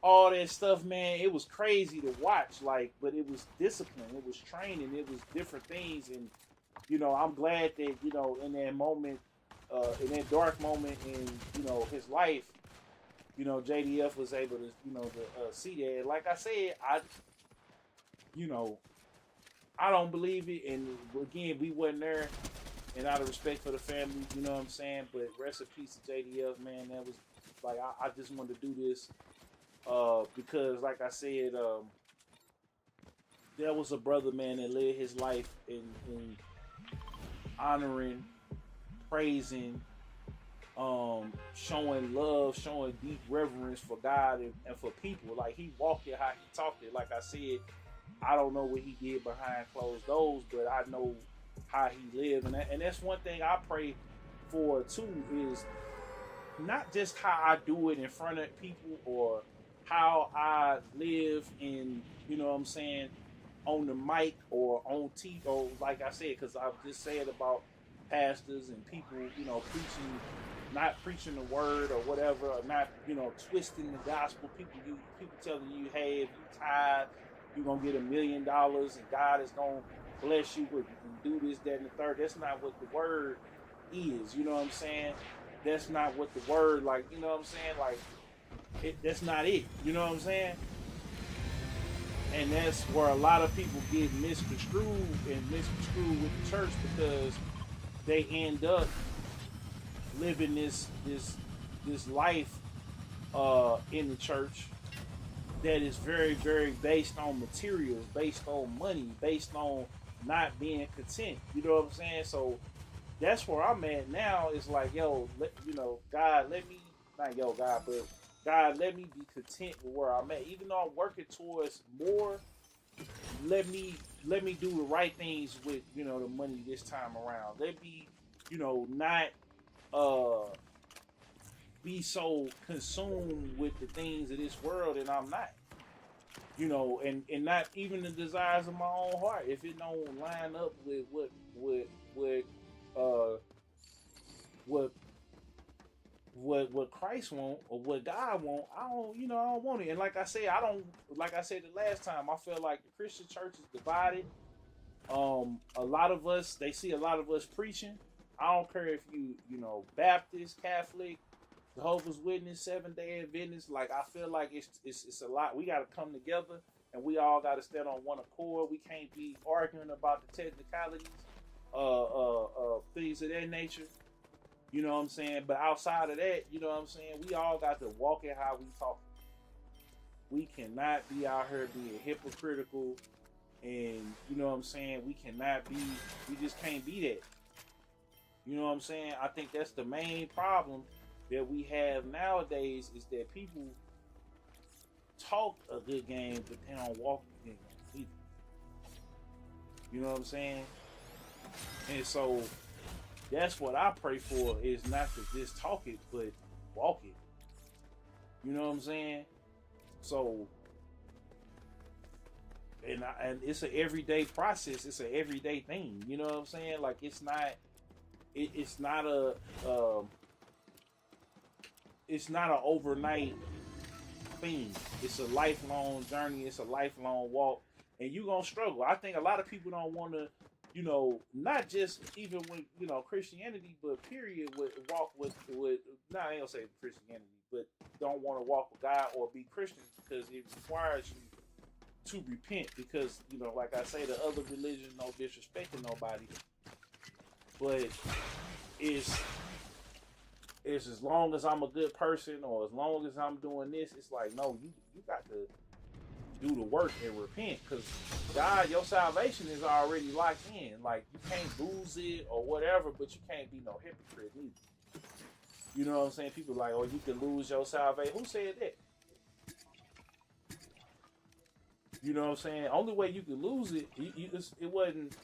all that stuff, man, it was crazy to watch. Like, but it was discipline, it was training, it was different things. And I'm glad that in that moment, in that dark moment in his life, JDF was able to to see that. Like I said, I don't believe it, and again, we wasn't there. And out of respect for the family, you know what I'm saying. But rest in peace to JDF, man. That was like, I just wanted to do this because, like I said, there was a brother, man, that led his life in honoring, praising, showing love, showing deep reverence for God and for people. Like, he walked it how he talked it. Like I said, I don't know what he did behind closed doors, but I know how he lived. And that's one thing I pray for too, is not just how I do it in front of people or how I live in, what I'm saying, on the mic or on TV, or like I said, because I've just said about pastors and people, preaching, not preaching the word or whatever, or not, twisting the gospel. People telling you, hey, if you tithe, you're gonna get $1 million and God is gonna bless you with and do this, that, and the third. That's not what the word is. You know what I'm saying? that's not what the word, like, you know what I'm saying? Like, that's not it. You know what I'm saying? And that's where a lot of people get misconstrued with the church, because they end up living this life in the church that is very, very based on materials, based on money, based on not being content. You know what I'm saying? So that's where I'm at now. It's like, yo, God, let me, not yo, God, but God, let me be content with where I'm at. Even though I'm working towards more, let me do the right things with, the money this time around. Let me, not be so consumed with the things of this world, and I'm not. And not even the desires of my own heart. If it don't line up with uh what what Christ want or what God want, I don't want it. And like I said, like I said the last time, I feel like the Christian church is divided. A lot of us, they see a lot of us preaching. I don't care if Baptist, Catholic, Jehovah's Witness, Seventh-day Adventist. Like, I feel like it's a lot. We got to come together, and we all got to stand on one accord. We can't be arguing about the technicalities, things of that nature. You know what I'm saying? But outside of that, you know what I'm saying? We all got to walk it how we talk. We cannot be out here being hypocritical, and you know what I'm saying? We just can't be that. You know what I'm saying? I think that's the main problem that we have nowadays, is that people talk a good game, but they don't walk a good game either. You know what I'm saying? And so that's what I pray for, is not to just talk it, but walk it. You know what I'm saying? So, and it's an everyday process. It's an everyday thing. You know what I'm saying? Like, it's not it's not an overnight thing. It's a lifelong journey. It's a lifelong walk, and you're gonna struggle. I think a lot of people don't want to, not just even with Christianity, but period, with walk with. I ain't gonna say Christianity, but don't want to walk with God or be Christian, because it requires you to repent. Because like I say, the other religion, no disrespecting nobody, but it's as long as I'm a good person, or as long as I'm doing this, it's like, no, you got to do the work and repent, because God, your salvation is already locked in. Like, you can't lose it or whatever, but you can't be no hypocrite either. You know what I'm saying? People like, oh, you can lose your salvation. Who said that? You know what I'm saying? Only way you can lose it, it wasn't,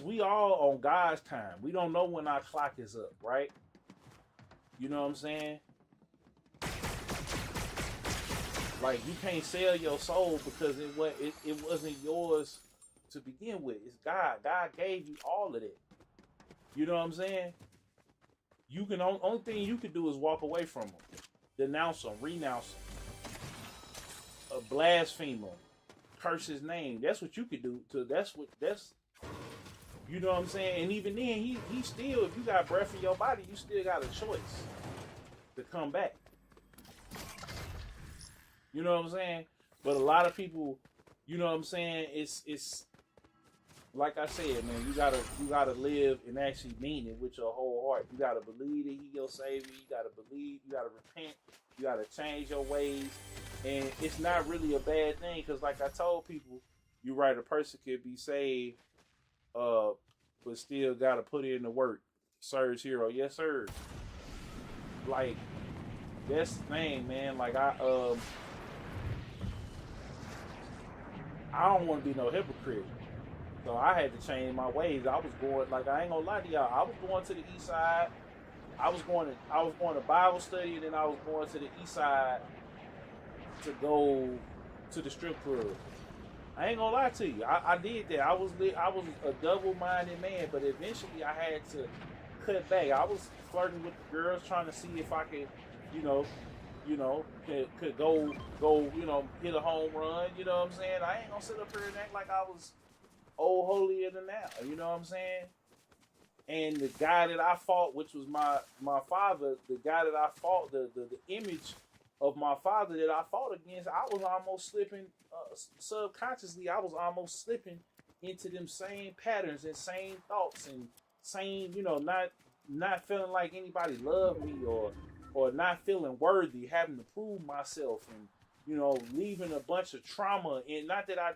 we all on God's time. We don't know when our clock is up, right? You know what I'm saying? Like, you can't sell your soul, because it wasn't yours to begin with. It's God. God gave you all of it. You know what I'm saying? You can only thing you can do is walk away from them, denounce them, renounce them, blaspheme them, curse his name. That's what you could do. You know what I'm saying? And even then, he still, if you got breath in your body, you still got a choice to come back. You know what I'm saying? But a lot of people, you know what I'm saying? It's like I said, man. You gotta live and actually mean it with your whole heart. You gotta believe that he your savior. You gotta believe. You gotta repent. You gotta change your ways. And it's not really a bad thing, because, like I told people, you're right. A person could be saved, but still gotta put in the work. Surge hero, yes sir. Like, that's the thing, man. Like, I don't want to be no hypocrite. So I had to change my ways. I was going, like, I ain't gonna lie to y'all. I was going to the east side. I was going to Bible study, and then I was going to the east side to go to the strip club. I ain't gonna lie to you. I did that. I was a double-minded man, but eventually I had to cut back. I was flirting with the girls, trying to see if I could, could go, hit a home run. You know what I'm saying? I ain't gonna sit up here and act like I was old holier than now. You know what I'm saying? And the guy that I fought, which was my father, the guy that I fought, the image of my father that I fought against, I was almost slipping subconsciously. I was almost slipping into them same patterns and same thoughts and same, not feeling like anybody loved me or not feeling worthy, having to prove myself and leaving a bunch of trauma. And not that I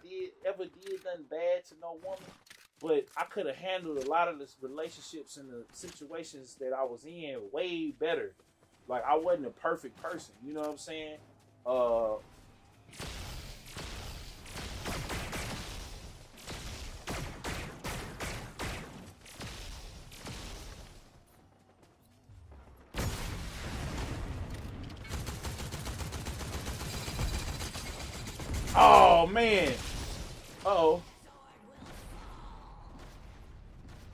ever did nothing bad to no woman, but I could have handled a lot of the relationships and the situations that I was in way better. Like I wasn't a perfect person, you know what I'm saying? Uh, oh man, oh,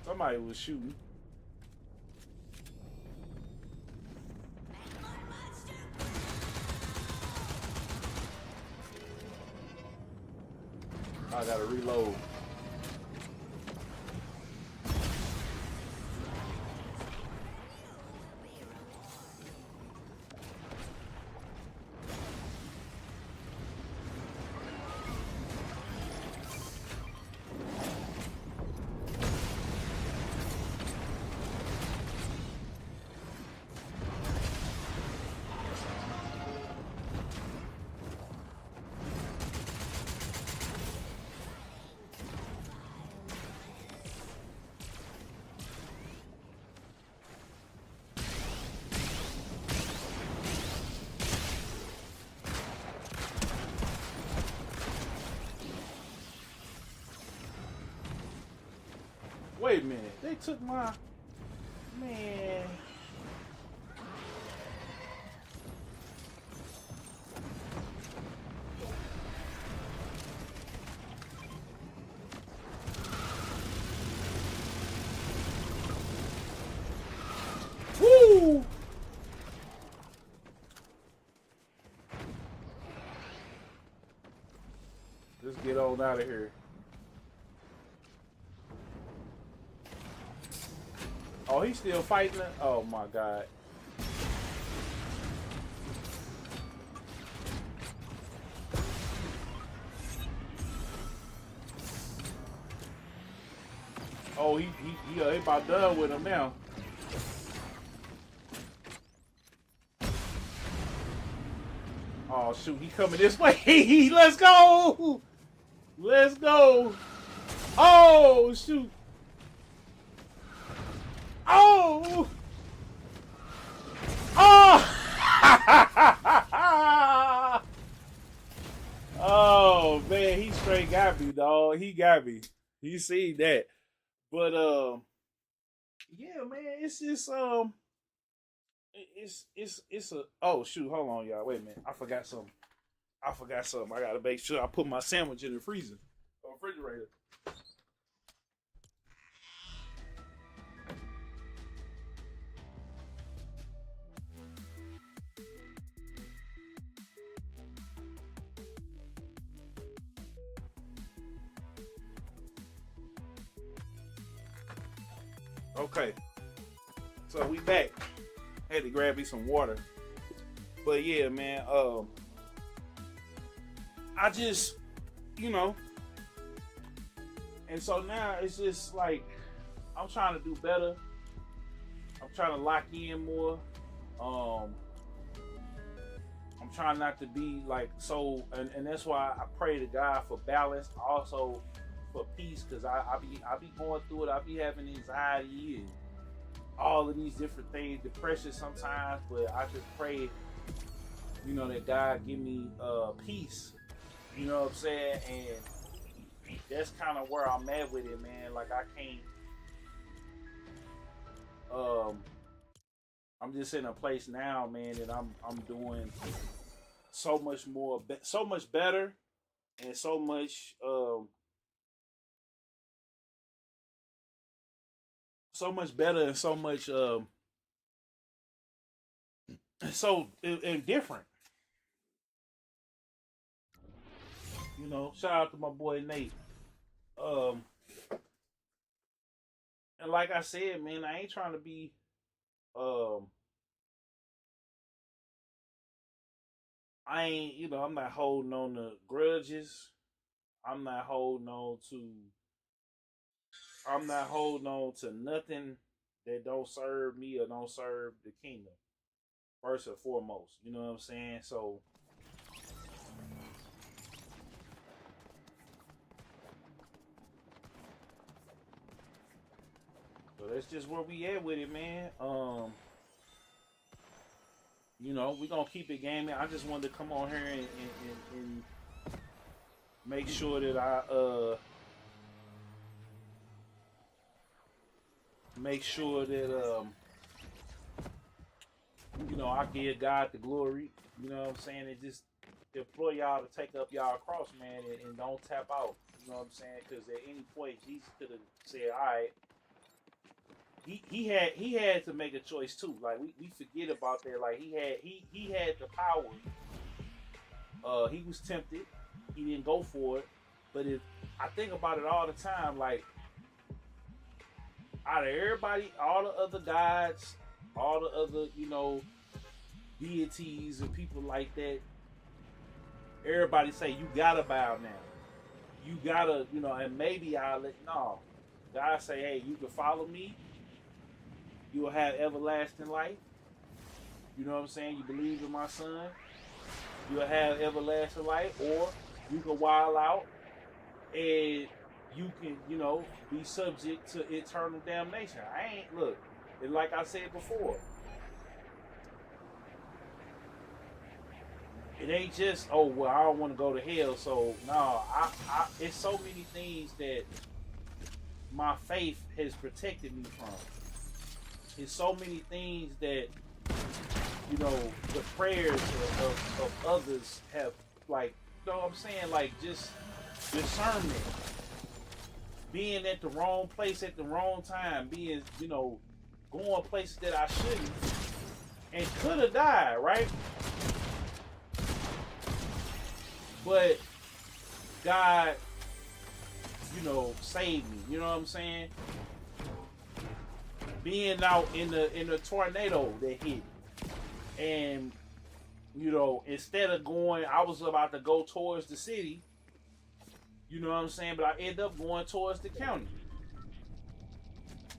somebody was shooting. I gotta reload. Wait a minute, they took my man. Woo! Let's get on out of here. Oh, he's still fighting it? Oh my god. Oh, he about done with him now. Oh shoot, he coming this way. Let's go. Let's go. Oh shoot. Oh. Oh. Oh man, he straight got me, dog. He got me. He seen that. But yeah, man, it's just it's a oh shoot, hold on, y'all. Wait a minute. I forgot something. I gotta make sure I put my sandwich in the freezer or refrigerator. Okay. So we back. Had to grab me some water. But yeah, man, I just you know, and so now it's just like I'm trying to do better. I'm trying to lock in more. Um, I'm trying not to be like so, and that's why I pray to God for balance, also for peace, because I be going through it. I be having anxiety and all of these different things, depression sometimes. But I just pray, that God give me peace. You know what I'm saying? And that's kind of where I'm at with it, man. Like I can't. Um, I'm just in a place now, man, that I'm doing so much more, so much better, and so much better, and so much so and different. Shout out to my boy Nate. Um, And like I said, man, I ain't trying to be um I ain't, I'm not holding on to grudges. I'm not holding on to I'm not holding on to nothing that don't serve me or don't serve the kingdom. First and foremost. You know what I'm saying? So that's just where we at with it, man. We gonna keep it gaming. I just wanted to come on here and make sure that I make sure that I give God the glory. You know what I'm saying? And just implore y'all to take up y'all cross, man, and don't tap out. You know what I'm saying? Because at any point, Jesus could have said, "All right." He had to make a choice too. Like we forget about that. Like he had the power. He was tempted. He didn't go for it. But if I think about it all the time, like out of everybody, all the other gods, all the other deities and people like that, everybody say you gotta bow now. You gotta, and maybe I'll let no. God say, hey, you can follow me. You will have everlasting life. You know what I'm saying? You believe in my son. You'll have everlasting life, or you can wild out and you can, be subject to eternal damnation. I ain't look, and like I said before, it ain't just I don't want to go to hell. So no, I it's so many things that my faith has protected me from. It's so many things that the prayers of others have, like, you know what I'm saying, like just discernment, being at the wrong place at the wrong time, being going places that I shouldn't, and could have died, right? But God, saved me. You know what I'm saying? Being out in the tornado that hit, and instead of going, I was about to go towards the city. You know what I'm saying? But I ended up going towards the county.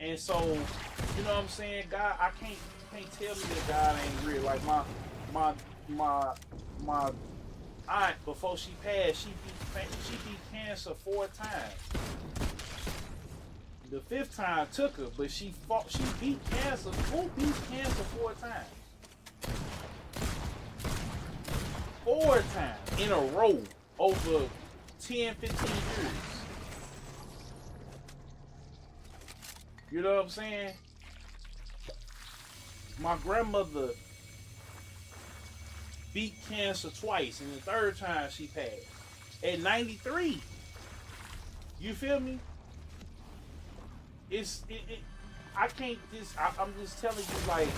And so, you know what I'm saying? God, you can't tell me that God ain't real. Like my my aunt, before she passed, she beat cancer 4 times. The 5th time took her, but she beat cancer. Who beats cancer 4 times? 4 times in a row over 10, 15 years. You know what I'm saying? My grandmother beat cancer twice, and the 3rd time she passed at 93. You feel me? I can't just. I'm just telling you, like,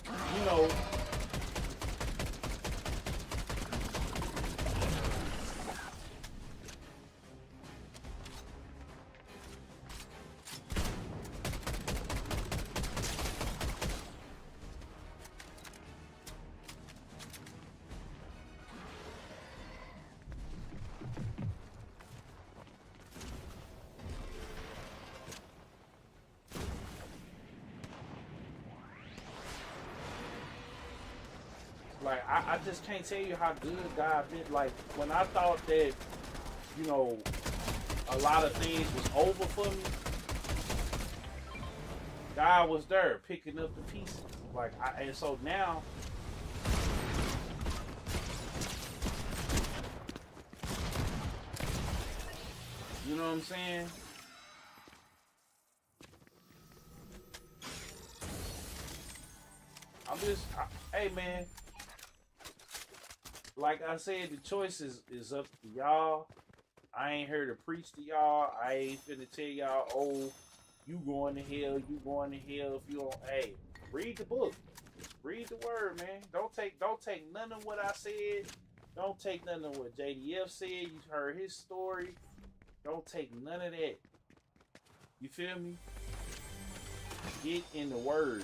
you know. Like, I just can't tell you how good God been. Like, when I thought that, a lot of things was over for me, God was there picking up the pieces. Like, and so now, you know what I'm saying? Hey man, like I said, the choice is up to y'all. I ain't here to preach to y'all. I ain't finna tell y'all, oh, you going to hell, you going to hell if you don't. Hey, read the book. Read the word, man. Don't take none of what I said. Don't take none of what JDF said. You heard his story. Don't take none of that. You feel me? Get in the Word.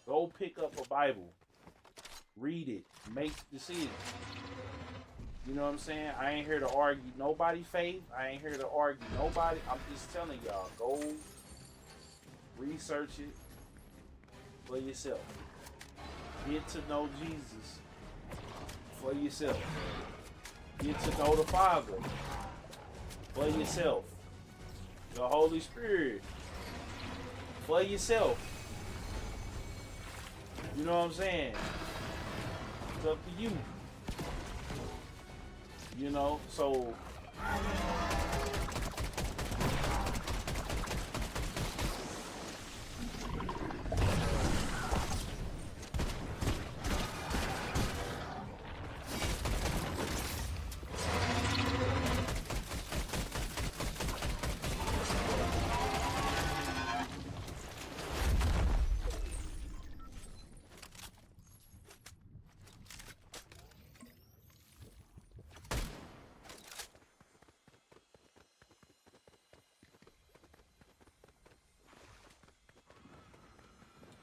Go pick up a Bible. Read it. Make decisions. You know what I'm saying? I ain't here to argue nobody's faith. I ain't here to argue nobody. I'm just telling y'all, go research it for yourself. Get to know Jesus for yourself. Get to know the Father for yourself. The Holy Spirit for yourself. You know what I'm saying? It's up to you. You know, so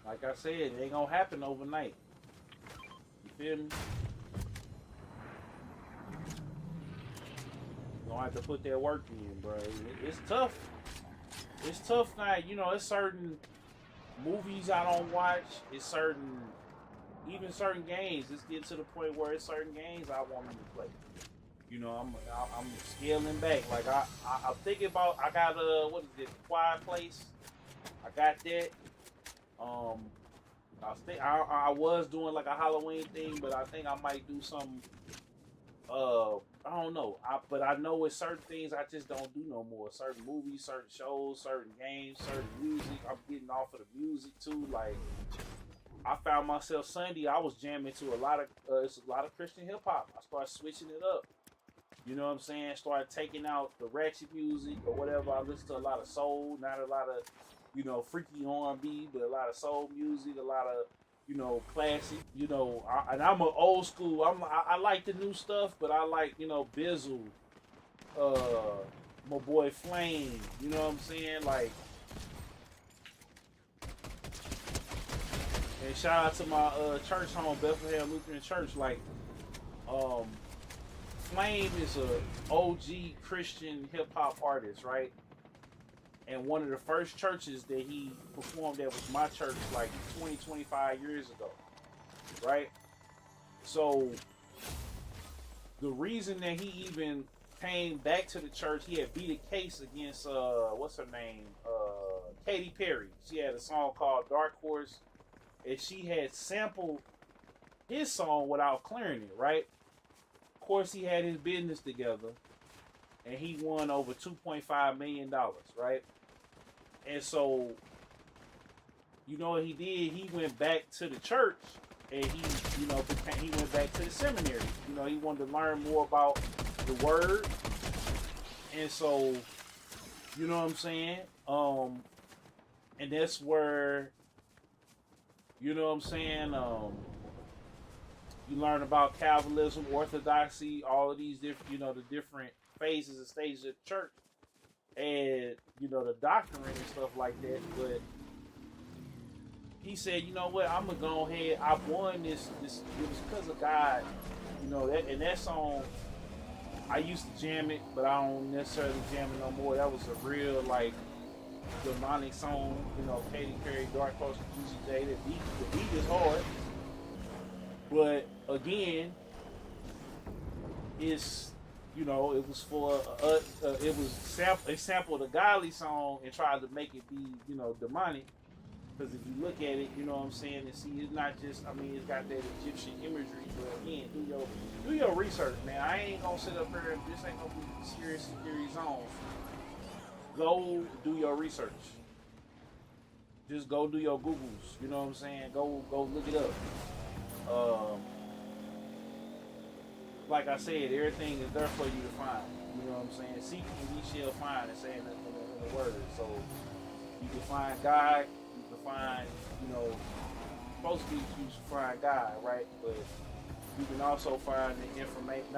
like I said, it ain't gonna happen overnight. You feel me? You're gonna have to put that work in, bro. It's tough. It's tough now. You know, it's certain movies I don't watch. It's certain, even certain games. It's getting to the point where it's certain games I want to play. You know, I'm scaling back. Like I'm thinking about. I got what is it? Quiet Place. I got that. I was doing like a Halloween thing, but I think I might do some. I don't know. But I know it's certain things I just don't do no more. Certain movies, certain shows, certain games, certain music. I'm getting off of the music too. Like I found myself Sunday. I was jamming to a lot of Christian hip hop. I started switching it up. You know what I'm saying? Started taking out the ratchet music or whatever. I listen to a lot of soul, not a lot of, you know, freaky R&B, but a lot of soul music, a lot of, you know, classic. You know, and I'm an old school. I like the new stuff, but I like, you know, Bizzle, my boy Flame. You know what I'm saying? Like, and shout out to my church home, Bethlehem Lutheran Church. Like, Flame is a OG Christian hip hop artist, right? And one of the first churches that he performed at was my church like 20, 25 years ago, right? So the reason that he even came back to the church, he had beat a case against, what's her name? Katy Perry. She had a song called Dark Horse, and she had sampled his song without clearing it, right? Of course, he had his business together, and he won over $2.5 million, right? And so, you know what he did? He went back to the church, and he went back to the seminary. You know, he wanted to learn more about the word, and so, you know what I'm saying? And that's where, you know what I'm saying? You learn about Calvinism, Orthodoxy, all of these different, you know, the different phases and stages of the church, and you know the doctrine and stuff like that. But he said, you know what, I'm gonna go ahead. I won this. It was because of God, you know. That song, I used to jam it, but I don't necessarily jam it no more. That was a real like demonic song, you know. Katy Perry, Dark Horse, Juicy J. The beat is hard, but again, it's, you know, it was for it sampled a godly song and tried to make it be, you know, demonic. Because if you look at it, you know what I'm saying, and see, it's not just, I mean, it's got that Egyptian imagery, but again, do your research, man. I ain't gonna sit up here and this ain't gonna be serious zone. Go do your research. Just go do your Googles. You know what I'm saying? Go look it up. Like I said, everything is there for you to find. You know what I'm saying? Seek and ye shall find, and saying that in the word. So you can find God. You can find, you know, supposed to be you should find God, right? But you can also find the information.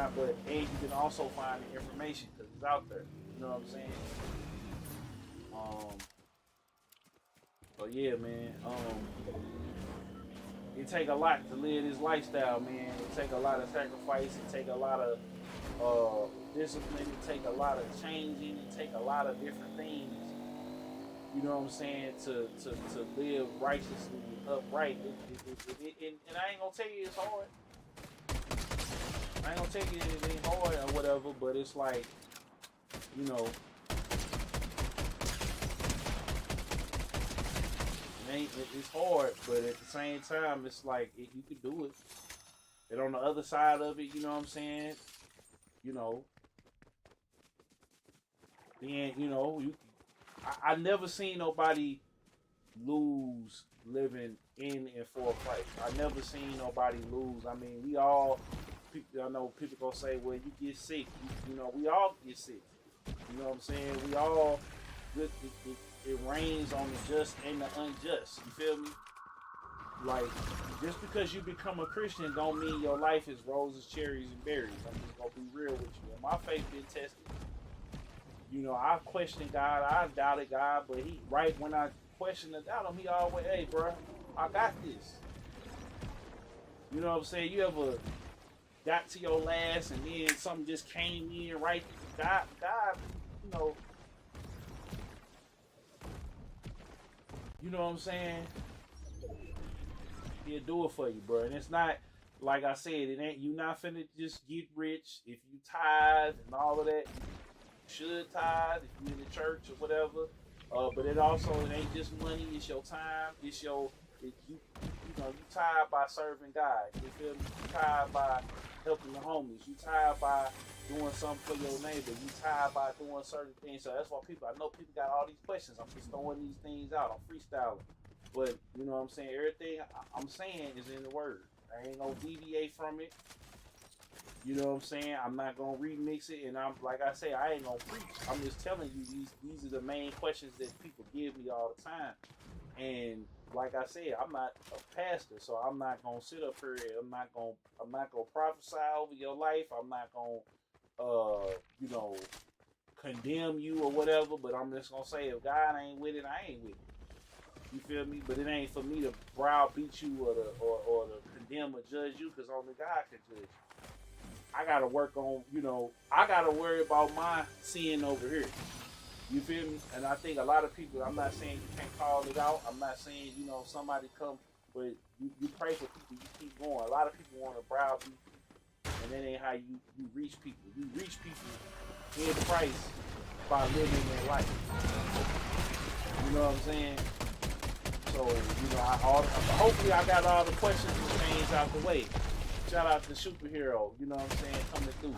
And you can also find the information because it's out there. You know what I'm saying? But yeah, man. It take a lot to live this lifestyle, man. It take a lot of sacrifice. It take a lot of discipline. It take a lot of changing. It take a lot of different things. You know what I'm saying? To live righteously, upright. And I ain't gonna tell you it's hard. I ain't gonna tell you it ain't hard or whatever. But it's like, you know, it's hard. But at the same time, it's like you could do it. And on the other side of it, you know what I'm saying? You know, then I never seen nobody lose living in and for Christ. I never seen nobody lose. I mean, we all. I know people gonna say, "Well, you get sick." You know, we all get sick. You know what I'm saying? We all. It rains on the just and the unjust. You feel me? Like, just because you become a Christian don't mean your life is roses, cherries, and berries. I'm just gonna be real with you. And my faith been tested. You know, I've questioned God, I've doubted God, but he, right when I questioned and doubt him, he always, hey, bro, I got this. You know what I'm saying? You ever got to your last and then something just came in, right? God, you know what I'm saying? He'll do it for you, bro. And it's not, like I said, it ain't, you not finna just get rich if you tithe and all of that. Should tithe if you're in the church or whatever, but it ain't just money. It's your time. It's you know, you tithe by serving God. You feel me? You tithe by helping the homies. You tithe by doing something for your neighbor. You tithe by doing certain things. So that's why I know people got all these questions. I'm just throwing these things out. I'm freestyling, but you know what I'm saying. Everything I'm saying is in the word. I ain't gonna deviate from it. You know what I'm saying? I'm not gonna remix it, and I'm like I say, I ain't gonna preach. I'm just telling you these are the main questions that people give me all the time. And like I said, I'm not a pastor, so I'm not gonna sit up here. I'm not gonna prophesy over your life. I'm not gonna condemn you or whatever. But I'm just gonna say, if God ain't with it, I ain't with it. You feel me? But it ain't for me to browbeat you or to condemn or judge you, because only God can judge you. I gotta work on, I gotta worry about my sin over here. You feel me? And I think a lot of people, I'm not saying you can't call it out. I'm not saying, somebody come, but you pray for people, you keep going. A lot of people want to browbeat you, and that ain't how you reach people. You reach people in Christ by living their life. You know what I'm saying? So, hopefully I got all the questions and things out the way. Shout out to Superhero, you know what I'm saying, coming through.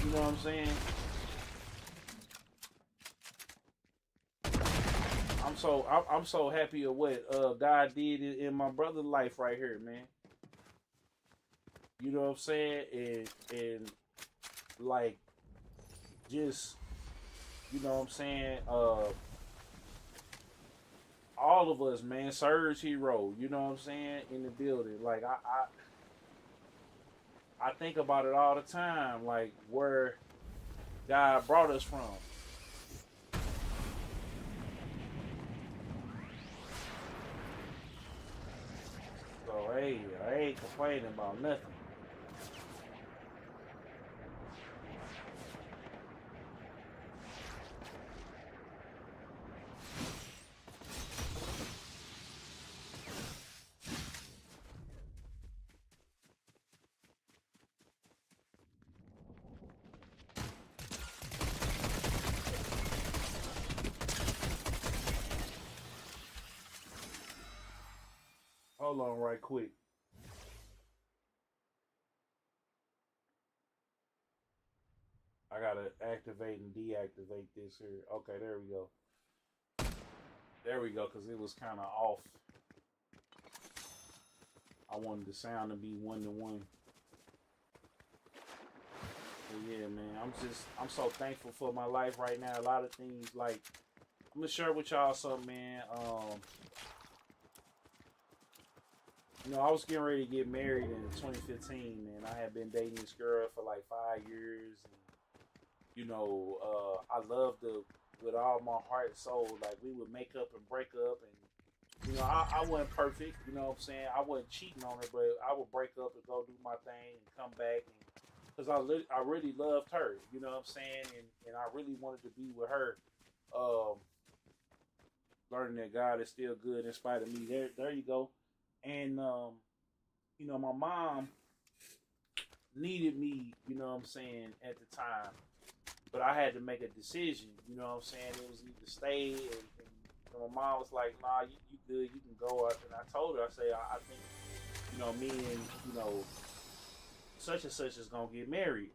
You know what I'm saying? I'm so happy of what God did in my brother's life right here, man. You know what I'm saying? And like, just, you know what I'm saying? All of us, man, Surge Hero, you know what I'm saying, in the building. Like, I think about it all the time, like, where God brought us from. So, hey, I ain't complaining about nothing. Hold on right quick. I gotta activate and deactivate this here. Okay, there we go. There we go, because it was kind of off. I wanted the sound to be 1-to-1. But yeah, man, I'm so thankful for my life right now. A lot of things, like, I'm gonna share with y'all something, man. I was getting ready to get married in 2015, man. I had been dating this girl for like 5 years. You know, I loved her with all my heart and soul. Like we would make up and break up, and you know, I wasn't perfect. You know what I'm saying? I wasn't cheating on her, but I would break up and go do my thing and come back, and because I really loved her. You know what I'm saying? And I really wanted to be with her. Um, Learning that God is still good in spite of me. There you go. And you know, my mom needed me. You know what I'm saying at the time, but I had to make a decision. You know what I'm saying? It was either stay, and you know, my mom was like, "Nah, you good, you can go." And I told her, I say, I think, you know, me and you know, such and such is gonna get married.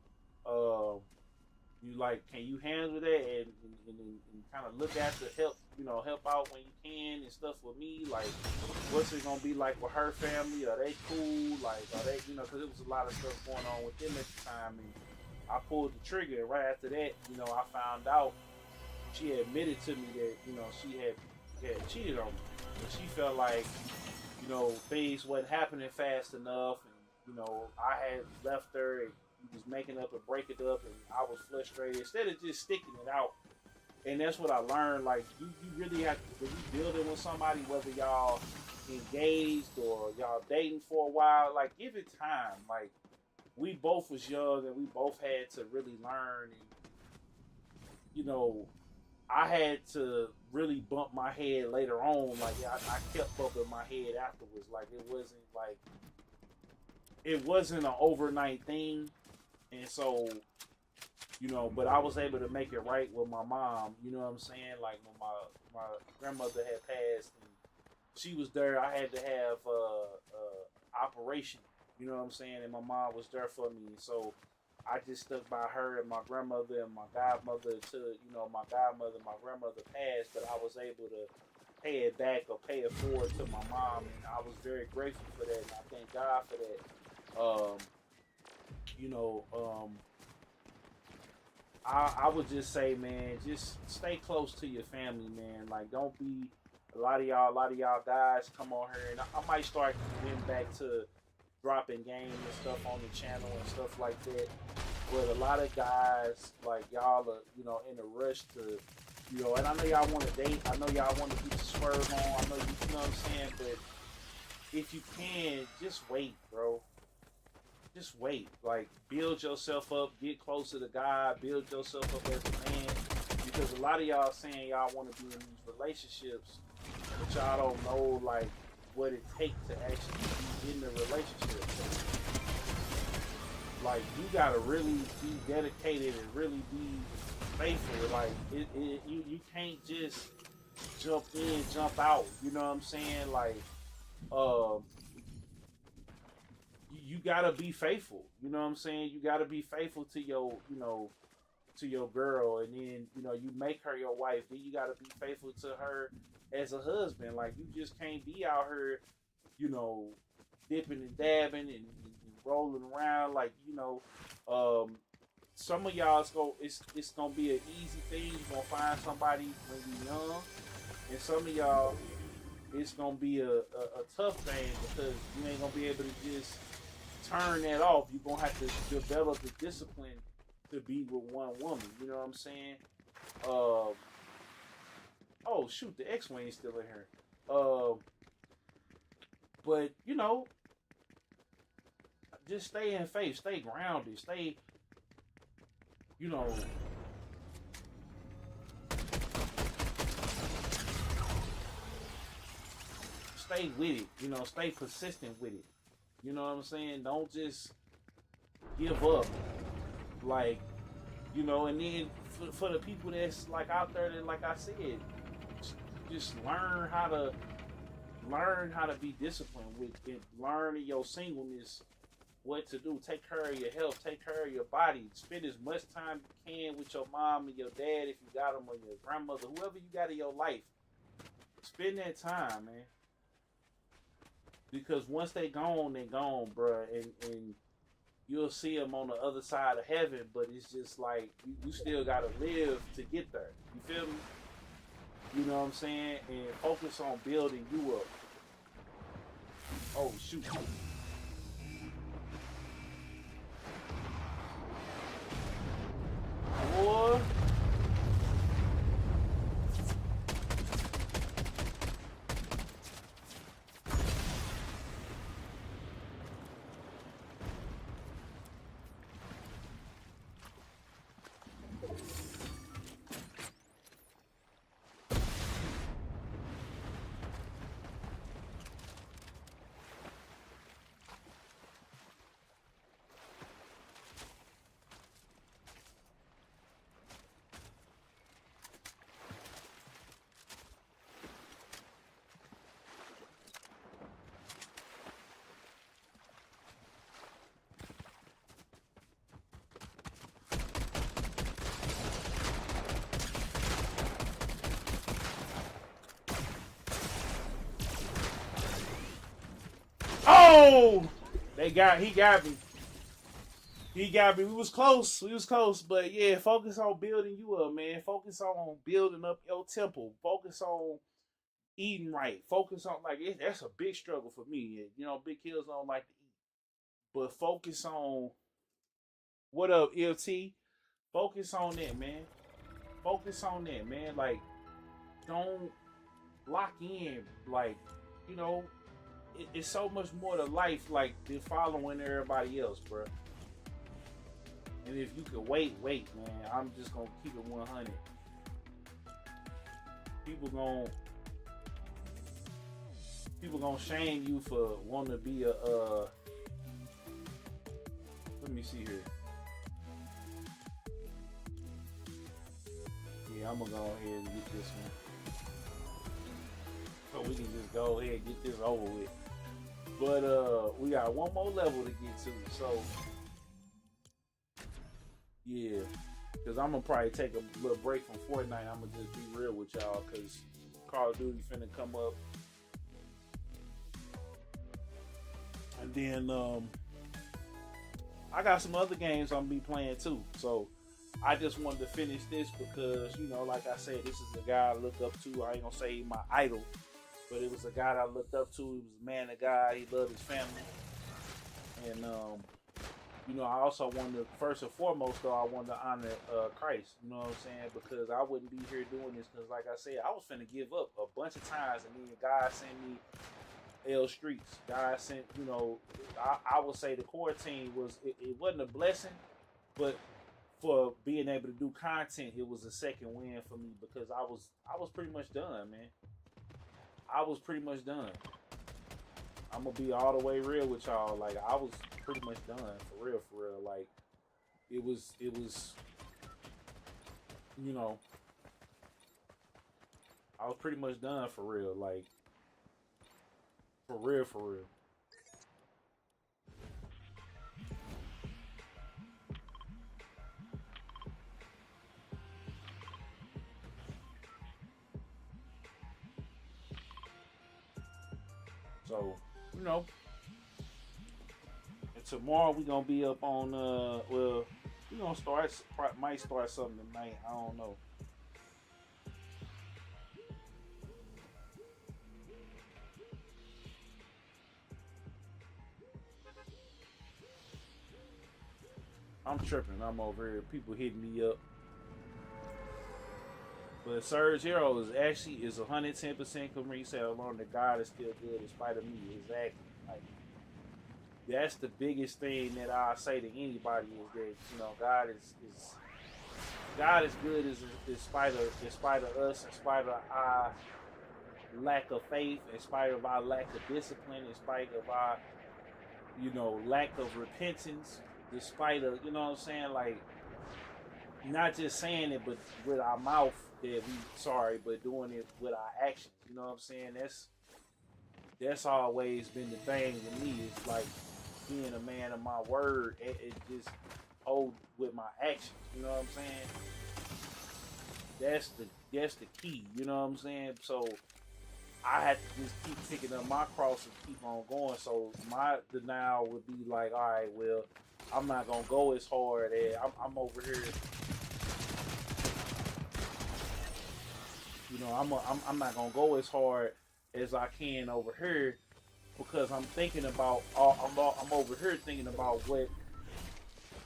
Um, you like, can you handle that and kind of look after, help, you know, help out when you can and stuff with me? Like, what's it gonna be like with her family? Are they cool? Like, are they, you know, because it was a lot of stuff going on with them at the time, and I pulled the trigger. And right after that, you know, I found out she admitted to me that you know she had cheated on me, and she felt like you know things wasn't happening fast enough, and you know I had left her and we was making up and breaking up, and I was frustrated. Instead of just sticking it out, and that's what I learned. Like you really have to, when you building with somebody, whether y'all engaged or y'all dating for a while, like give it time. Like we both was young and we both had to really learn, and you know I had to really bump my head later on. Like I kept bumping my head afterwards. Like it wasn't an overnight thing, and so you know. But I was able to make it right with my mom. You know what I'm saying? Like when my grandmother had passed, and she was there. I had to have operation. You know what I'm saying? And my mom was there for me. So I just stuck by her and my grandmother and my godmother to, you know, my godmother, my grandmother passed, but I was able to pay it back or pay it forward to my mom, and I was very grateful for that, and I thank God for that. You know, I would just say, man, just stay close to your family, man. Like, don't be a lot of y'all guys come on here, and I might start getting back to dropping games and stuff on the channel and stuff like that. But a lot of guys, like y'all, are you know in a rush to, you know, and I know y'all want to date. I know y'all want to get the swerve on. I know you know what I'm saying. But if you can, just wait, bro. Just wait. Like build yourself up. Get closer to God. Build yourself up as a man. Because a lot of y'all saying y'all want to be in these relationships, but y'all don't know like what it takes to actually be in the relationship. Like you gotta really be dedicated and really be faithful. Like you can't just jump in, jump out. You know what I'm saying? Like uh, you gotta be faithful. You know what I'm saying? You gotta be faithful to your, you know, to your girl, and then you know you make her your wife. Then you gotta be faithful to her as a husband. Like you just can't be out here, you know, dipping and dabbing and rolling around. Like you know, some of y'all it's gonna be an easy thing. You're gonna find somebody when you're young, and some of y'all it's gonna be a tough thing because you ain't gonna be able to just turn that off. You're gonna have to develop the discipline to be with one woman. You know what I'm saying? Uh, oh shoot, the X-wing is still in here. But you know, just stay in faith, stay grounded, stay, you know, stay with it. You know, stay persistent with it. You know what I'm saying? Don't just give up. Like, you know, and then for the people that's like out there that, like I said, just learn how to be disciplined with it. Learn in your singleness what to do. Take care of your health. Take care of your body. Spend as much time you can with your mom and your dad if you got them, or your grandmother, whoever you got in your life. Spend that time, man. Because once they gone, bruh, and you'll see them on the other side of heaven. But it's just like you still gotta live to get there. You feel me? You know what I'm saying? And focus on building you up. Oh shoot. Boy, Oh, he got me. He got me. We was close. But yeah, focus on building you up, man. Focus on building up your temple. Focus on eating right. Focus on that's a big struggle for me. You know, big kills don't like to eat, but focus on what up, LT. Focus on that, man. Focus on that, man. Like, don't lock in. Like, you know, it's so much more to life, like than following everybody else, bro. And if you could wait, man. I'm just gonna keep it 100. People gonna shame you for wanting to be a. Let me see here. Yeah, I'm gonna go ahead and get this one, so we can just go ahead and get this over with. But we got one more level to get to, so yeah. Cause I'm gonna probably take a little break from Fortnite. I'm gonna just be real with y'all, cause Call of Duty finna come up, and then I got some other games I'm gonna be playing too. So I just wanted to finish this because, you know, like I said, this is a guy I look up to. I ain't gonna say my idol, but it was a guy that I looked up to. He was a man of God. He loved his family, and you know, I also wanted to, first and foremost, though, I wanted to honor Christ. You know what I'm saying? Because I wouldn't be here doing this because, like I said, I was finna give up a bunch of times, and then God sent me L Streets. God sent, you know, I would say the core team was, it wasn't a blessing, but for being able to do content, it was a second win for me because I was pretty much done, man. I was pretty much done. I'm gonna be all the way real with y'all. Like, I was pretty much done, for real. Like, it was, you know, I was pretty much done, for real. Like, for real. So, you know, and tomorrow we gonna be up on well, we gonna might start something tonight. I don't know. I'm tripping. I'm over here. People hitting me up. But Surge Hero is 110% complete. He said, alone that God is still good in spite of me. Exactly. Like, that's the biggest thing that I say to anybody is that, you know, God is good in spite of us, in spite of our lack of faith, in spite of our lack of discipline, in spite of our, you know, lack of repentance, despite of, you know what I'm saying, like, not just saying it, but with our mouth that we sorry, but doing it with our actions. You know what I'm saying? That's always been the thing with me. It's like being a man of my word. It just hold with my actions. You know what I'm saying? That's the key. You know what I'm saying? So I had to just keep picking up my cross and keep on going. So my denial would be like, all right, well, I'm not gonna go as hard as I'm over here. You know, I'm not gonna go as hard as I can over here because I'm thinking about I'm over here thinking about what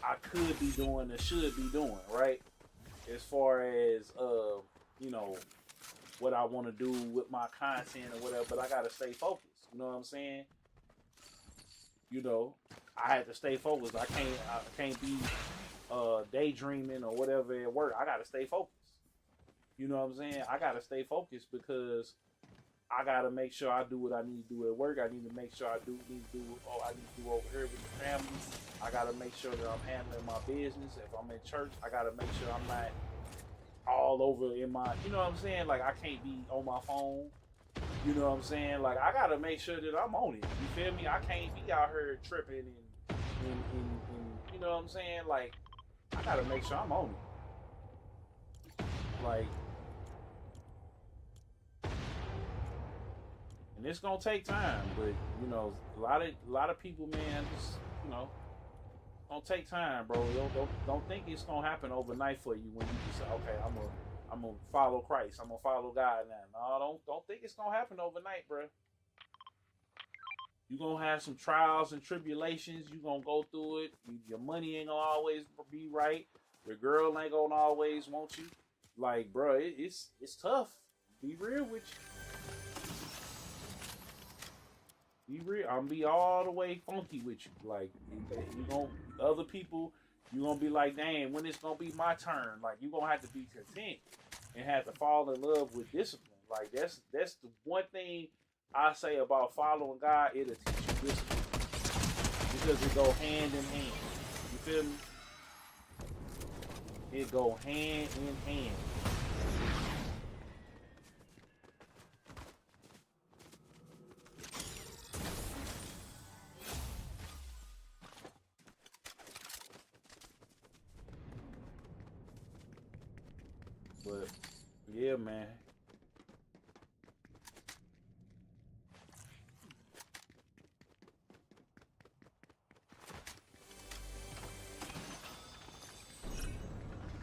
I could be doing and should be doing, right? As far as you know, what I want to do with my content or whatever, but I gotta stay focused. You know what I'm saying? You know, I had to stay focused. I can't be daydreaming or whatever at work. I gotta stay focused. You know what I'm saying? I gotta stay focused because I gotta make sure I do what I need to do at work. I need to make sure I need to do over here with the family. I gotta make sure that I'm handling my business. If I'm in church, I gotta make sure I'm not all over in my, you know what I'm saying? Like, I can't be on my phone. You know what I'm saying? Like, I gotta make sure that I'm on it. You feel me? I can't be out here tripping and you know what I'm saying? Like, I gotta make sure I'm on it. Like, and it's gonna take time. But you know, a lot of people, man, just you know, gonna take time, bro. Don't think it's gonna happen overnight for you when you just say, okay, I'm gonna follow Christ. I'm gonna follow God now. No, don't think it's gonna happen overnight, bro. You're gonna have some trials and tribulations. You're gonna go through it. Your money ain't gonna always be right. Your girl ain't gonna always want you. Like, bro, it's tough. Be real with you. Be real. I'm gonna be all the way funky with you. Like, you gonna other people. You gonna be like, dang, when it's gonna be my turn? Like, you gonna have to be content and have to fall in love with discipline. Like, that's the one thing I say about following God. It'll teach you discipline because it go hand in hand. You feel me? It go hand in hand. But yeah, man.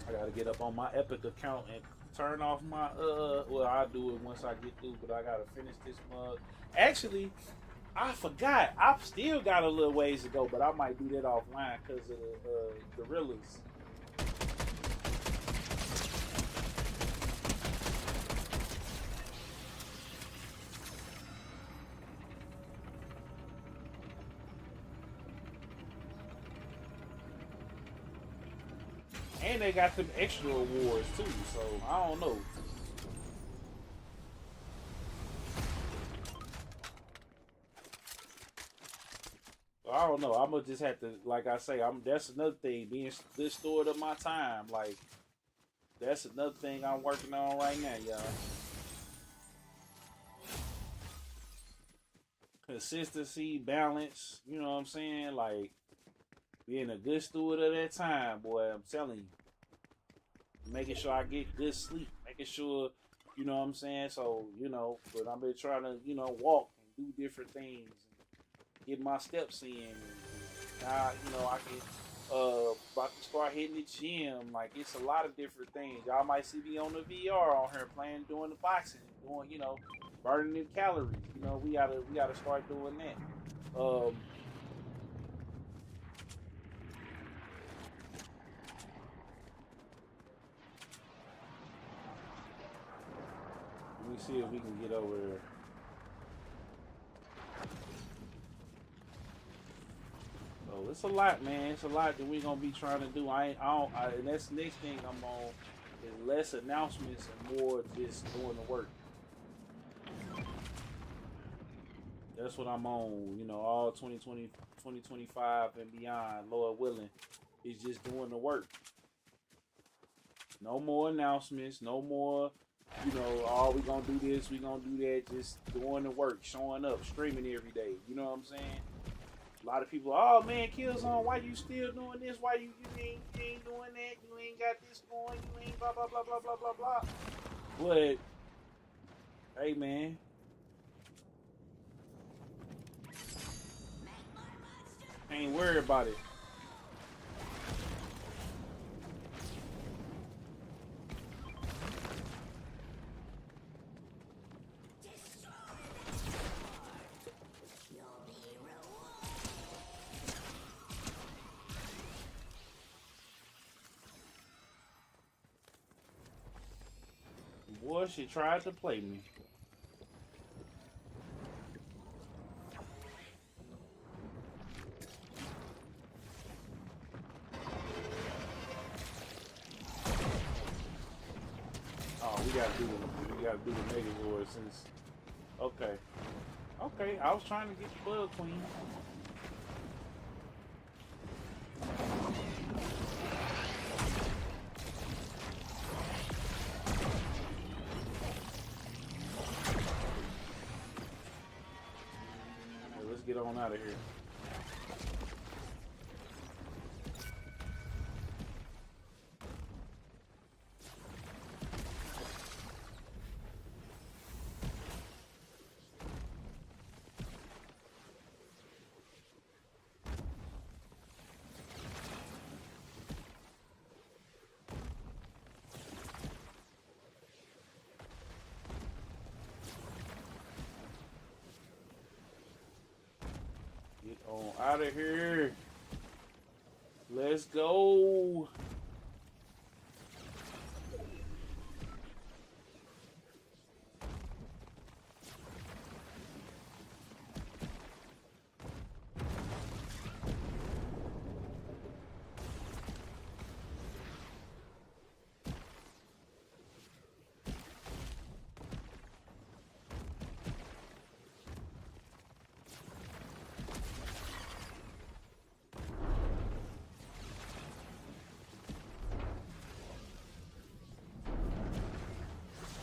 I gotta get up on my Epic account and turn off my well, I'll do it once I get through, but I gotta finish this mug. Actually, I forgot. I've still got a little ways to go, but I might do that offline because of the gorillas. And they got them extra awards too, so I don't know. I don't know. I'm gonna just have to, like I say, that's another thing. Being good steward of my time, like that's another thing I'm working on right now, y'all. Consistency, balance. You know what I'm saying? Like being a good steward of that time, boy. I'm telling you, making sure I get good sleep, making sure, you know what I'm saying. So you know, but I've been trying to, you know, walk and do different things, and get my steps in. And now, you know, I can about to start hitting the gym. Like it's a lot of different things. Y'all might see me on the VR on here playing, doing the boxing, doing, you know, burning the calories. You know, we gotta start doing that. Let me see if we can get over there. So it's a lot, man. It's a lot that we're gonna be trying to do. And that's the next thing I'm on is less announcements and more just doing the work. That's what I'm on, you know, all 2020, 2025 and beyond, Lord willing, is just doing the work. No more announcements, no more, you know, oh, we gonna do this, we gonna do that, just doing the work, showing up, streaming every day. You know what I'm saying? A lot of people, oh man, Killzone, why you still doing this? Why you ain't doing that? You ain't got this going, you ain't blah blah blah blah blah blah blah. But hey man, ain't worried about it. Boy, she tried to play me. Oh, we gotta do the Mega War since. Okay, okay. I was trying to get the Bug Queen. Okay, let's get on out of here. Get on out of here. Let's go.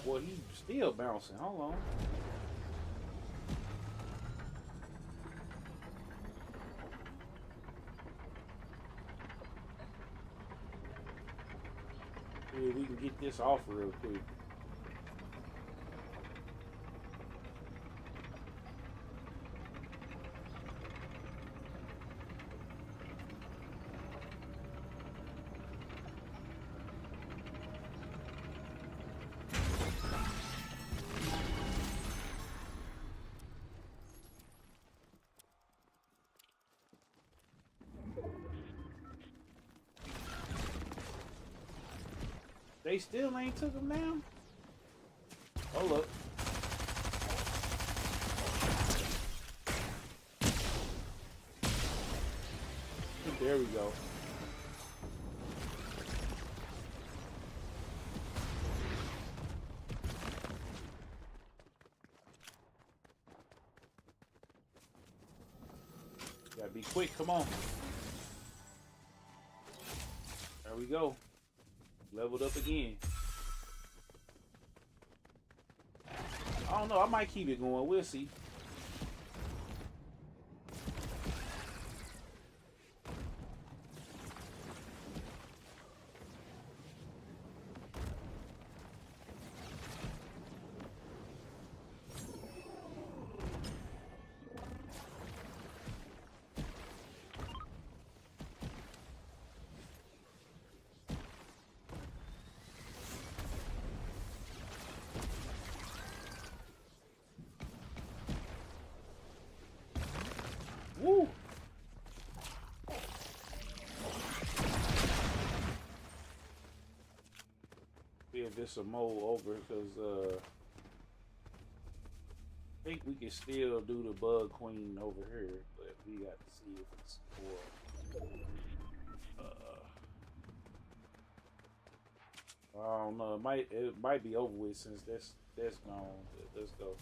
Boy, he's still bouncing. Hold on. See if we can get this off real quick. They still ain't took him down? Oh, look. There we go. Gotta be quick. Come on. There we go. Leveled up again. I don't know. I might keep it going. We'll see. Woo! See if there's some more over, because I think we can still do the bug queen over here, but we got to see if it's more. I don't know. It might be over with since that's gone. Let's go.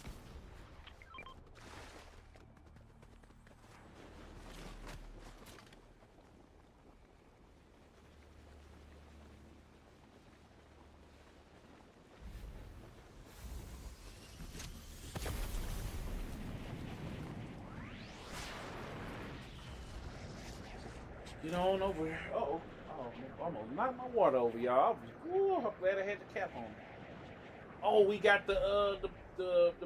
Get on over here. Uh-oh. Oh, almost knocked my water over, y'all. I'm glad I had the cap on. Oh, we got the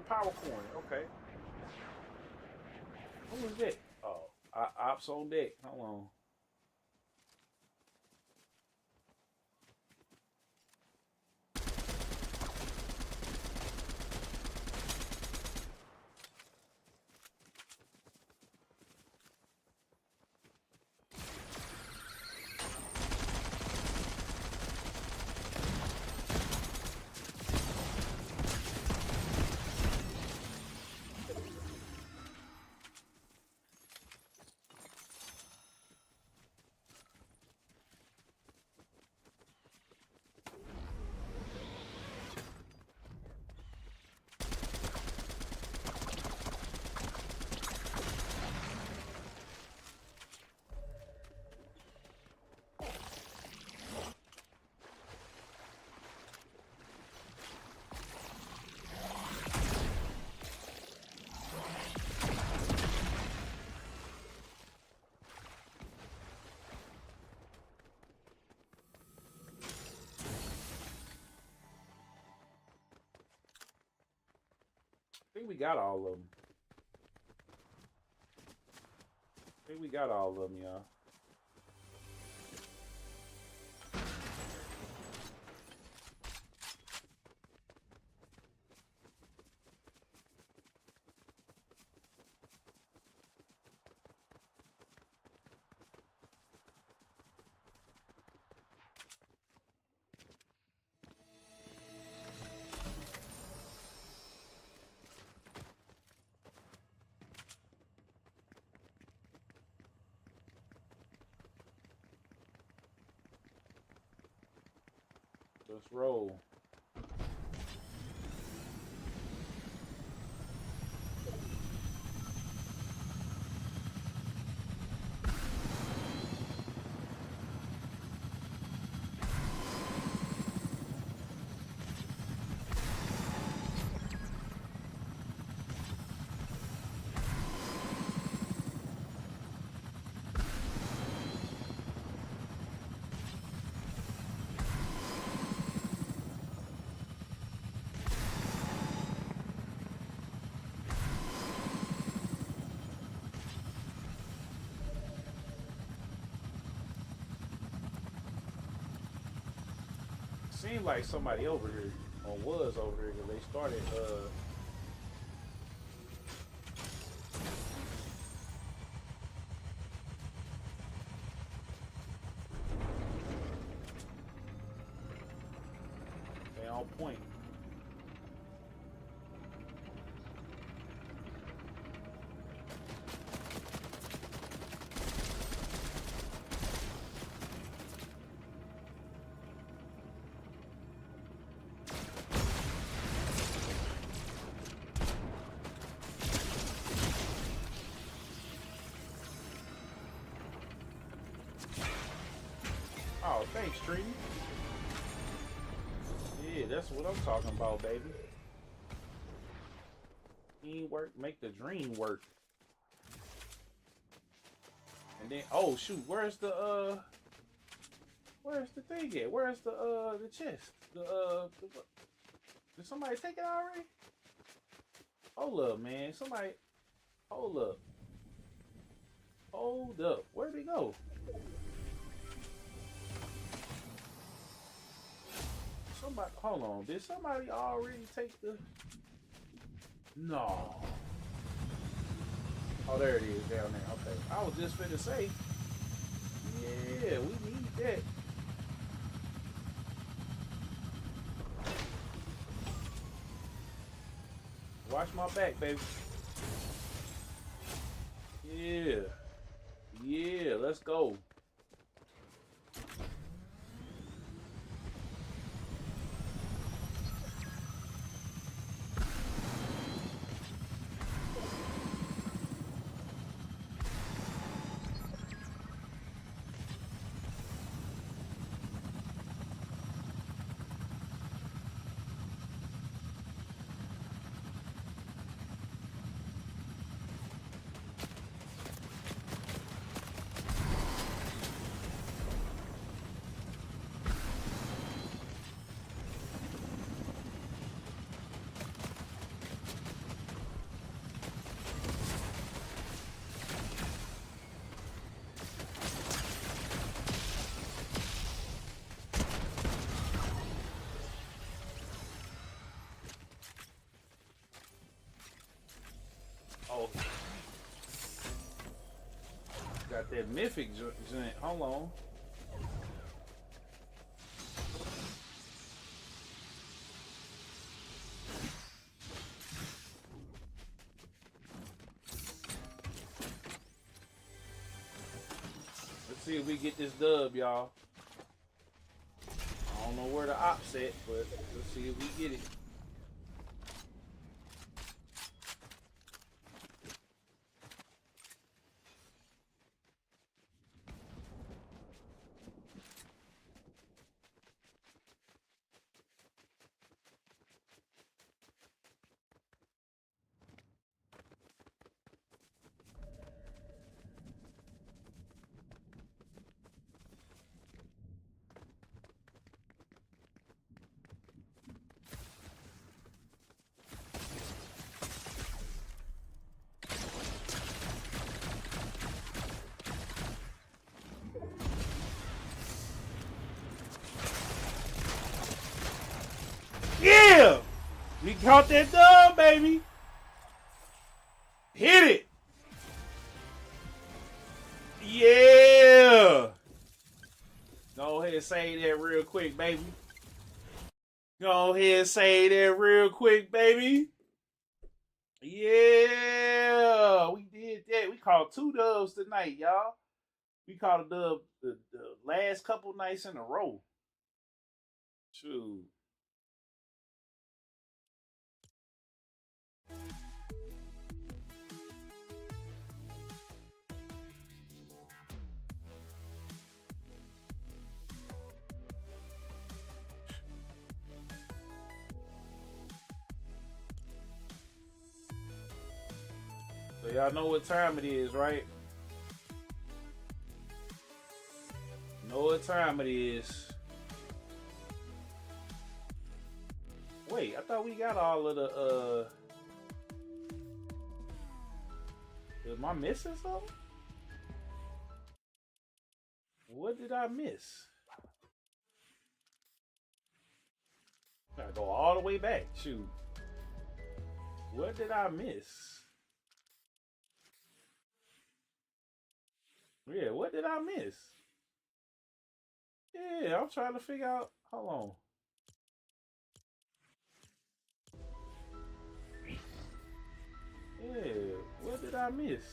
power coin. Okay. Who is that? Oh, ops on deck. Hold on. I think we got all of them. I think we got all of them, y'all. Let's roll. Seemed like somebody over here, or was over here, because they started they on point. Oh, thanks, Tree. Yeah, that's what I'm talking about, baby. Teamwork make the dream work. And then, oh shoot, where's the thing at? Where's the chest? Did somebody take it already? Hold up, man. Somebody, hold up. Hold up. Where'd he go? Somebody, hold on. Did somebody already take the? No. Oh, there it is down there. Okay. I was just finna say, yeah, we need that. Watch my back, baby. Yeah. Yeah, let's go. Oh, got that mythic joint. Hold on. Let's see if we get this dub, y'all. I don't know where the op's at, but let's see if we get it. Yeah! We caught that dub, baby! Hit it! Yeah! Go ahead and say that real quick, baby. Go ahead and say that real quick, baby. Yeah! We did that. We caught 2 dubs tonight, y'all. We caught a dub the last couple nights in a row. Shoot. So y'all know what time it is, right? Know what time it is. Wait, I thought we got all of the am I missing something? What did I miss? Gotta go all the way back. Shoot. What did I miss? Yeah, what did I miss? Yeah, I'm trying to figure out. Hold on. Yeah, what did I miss?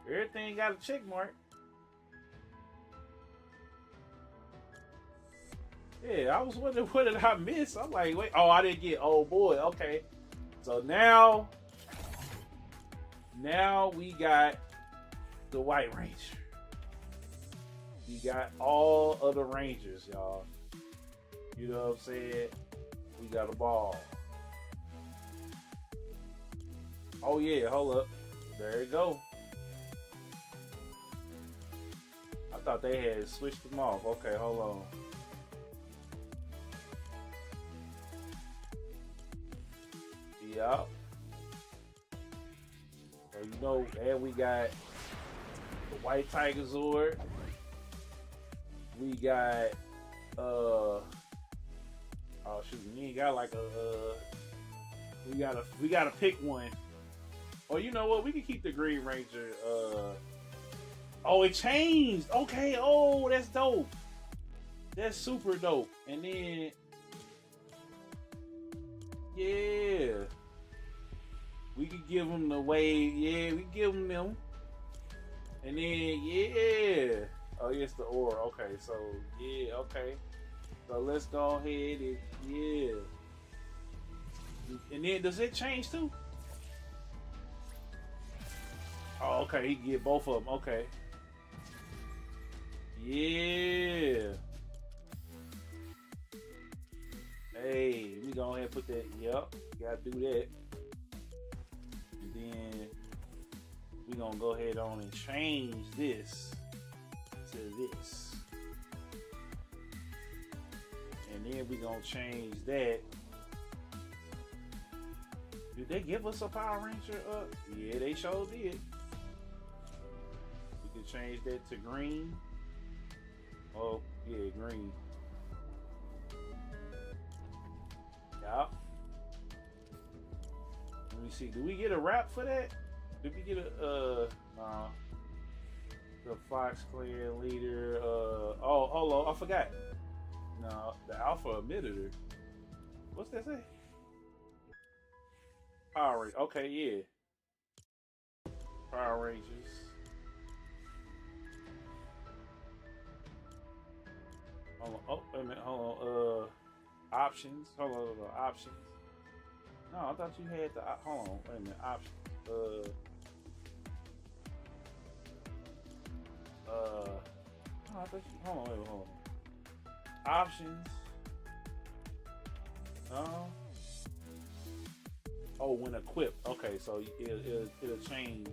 Everything got a check mark. Yeah, I was wondering what did I miss? I'm like, wait, oh, I didn't get old boy. Okay. So now we got the White Ranger. We got all of the Rangers, y'all. You know what I'm saying? We got a ball. Oh yeah, hold up. There you go. I thought they had switched them off. Okay, hold on. Yup. So you know, and we got the White Tiger Zord. We got oh shoot, we ain't got like we gotta pick one. Or you know what, we can keep the Green Ranger. Oh, it changed. Okay, oh, that's dope. That's super dope. And then yeah. We could give them the wave. Yeah, we give them. And then, yeah. Oh, yes, the aura. Okay, so, yeah, okay. So let's go ahead and, yeah. And then, does it change too? Oh, okay, he can get both of them. Okay. Yeah. Hey, we go ahead and put that. Yep, gotta do that. And then we gonna go ahead on and change this to this. And then we gonna change that. Did they give us a Power Ranger up? Yeah, they sure did. We can change that to green. Oh, yeah, green. Yup. Let me see. Do we get a wrap for that? Did we get a the Fox Clan leader? Oh, hold on, I forgot. No, the Alpha emitter. What's that say? Power Rangers. Okay, yeah. Power Rangers. Hold on. Oh, wait a minute. Hold on. Options. Hold on. Options. No, I thought you had the. Hold on. Wait a minute. Options. Oh, I thought you. Hold on. Wait. Hold on. Options. Oh, when equipped. Okay, so it'll change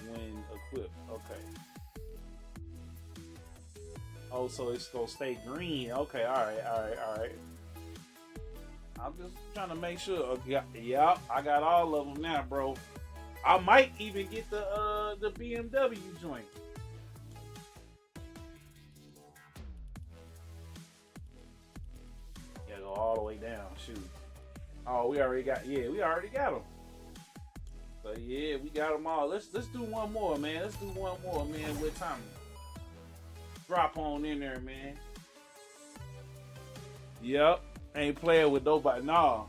when equipped. Okay. Oh, so it's gonna stay green. Okay, all right. I'm just trying to make sure. Yeah, I got all of them now, bro. I might even get the BMW joint. Yeah, go all the way down. Shoot. Oh, we already got them. So yeah, we got them all. Let's do one more, man. With Tommy. Drop on in there, man. Yep. Ain't playing with nobody. Nah.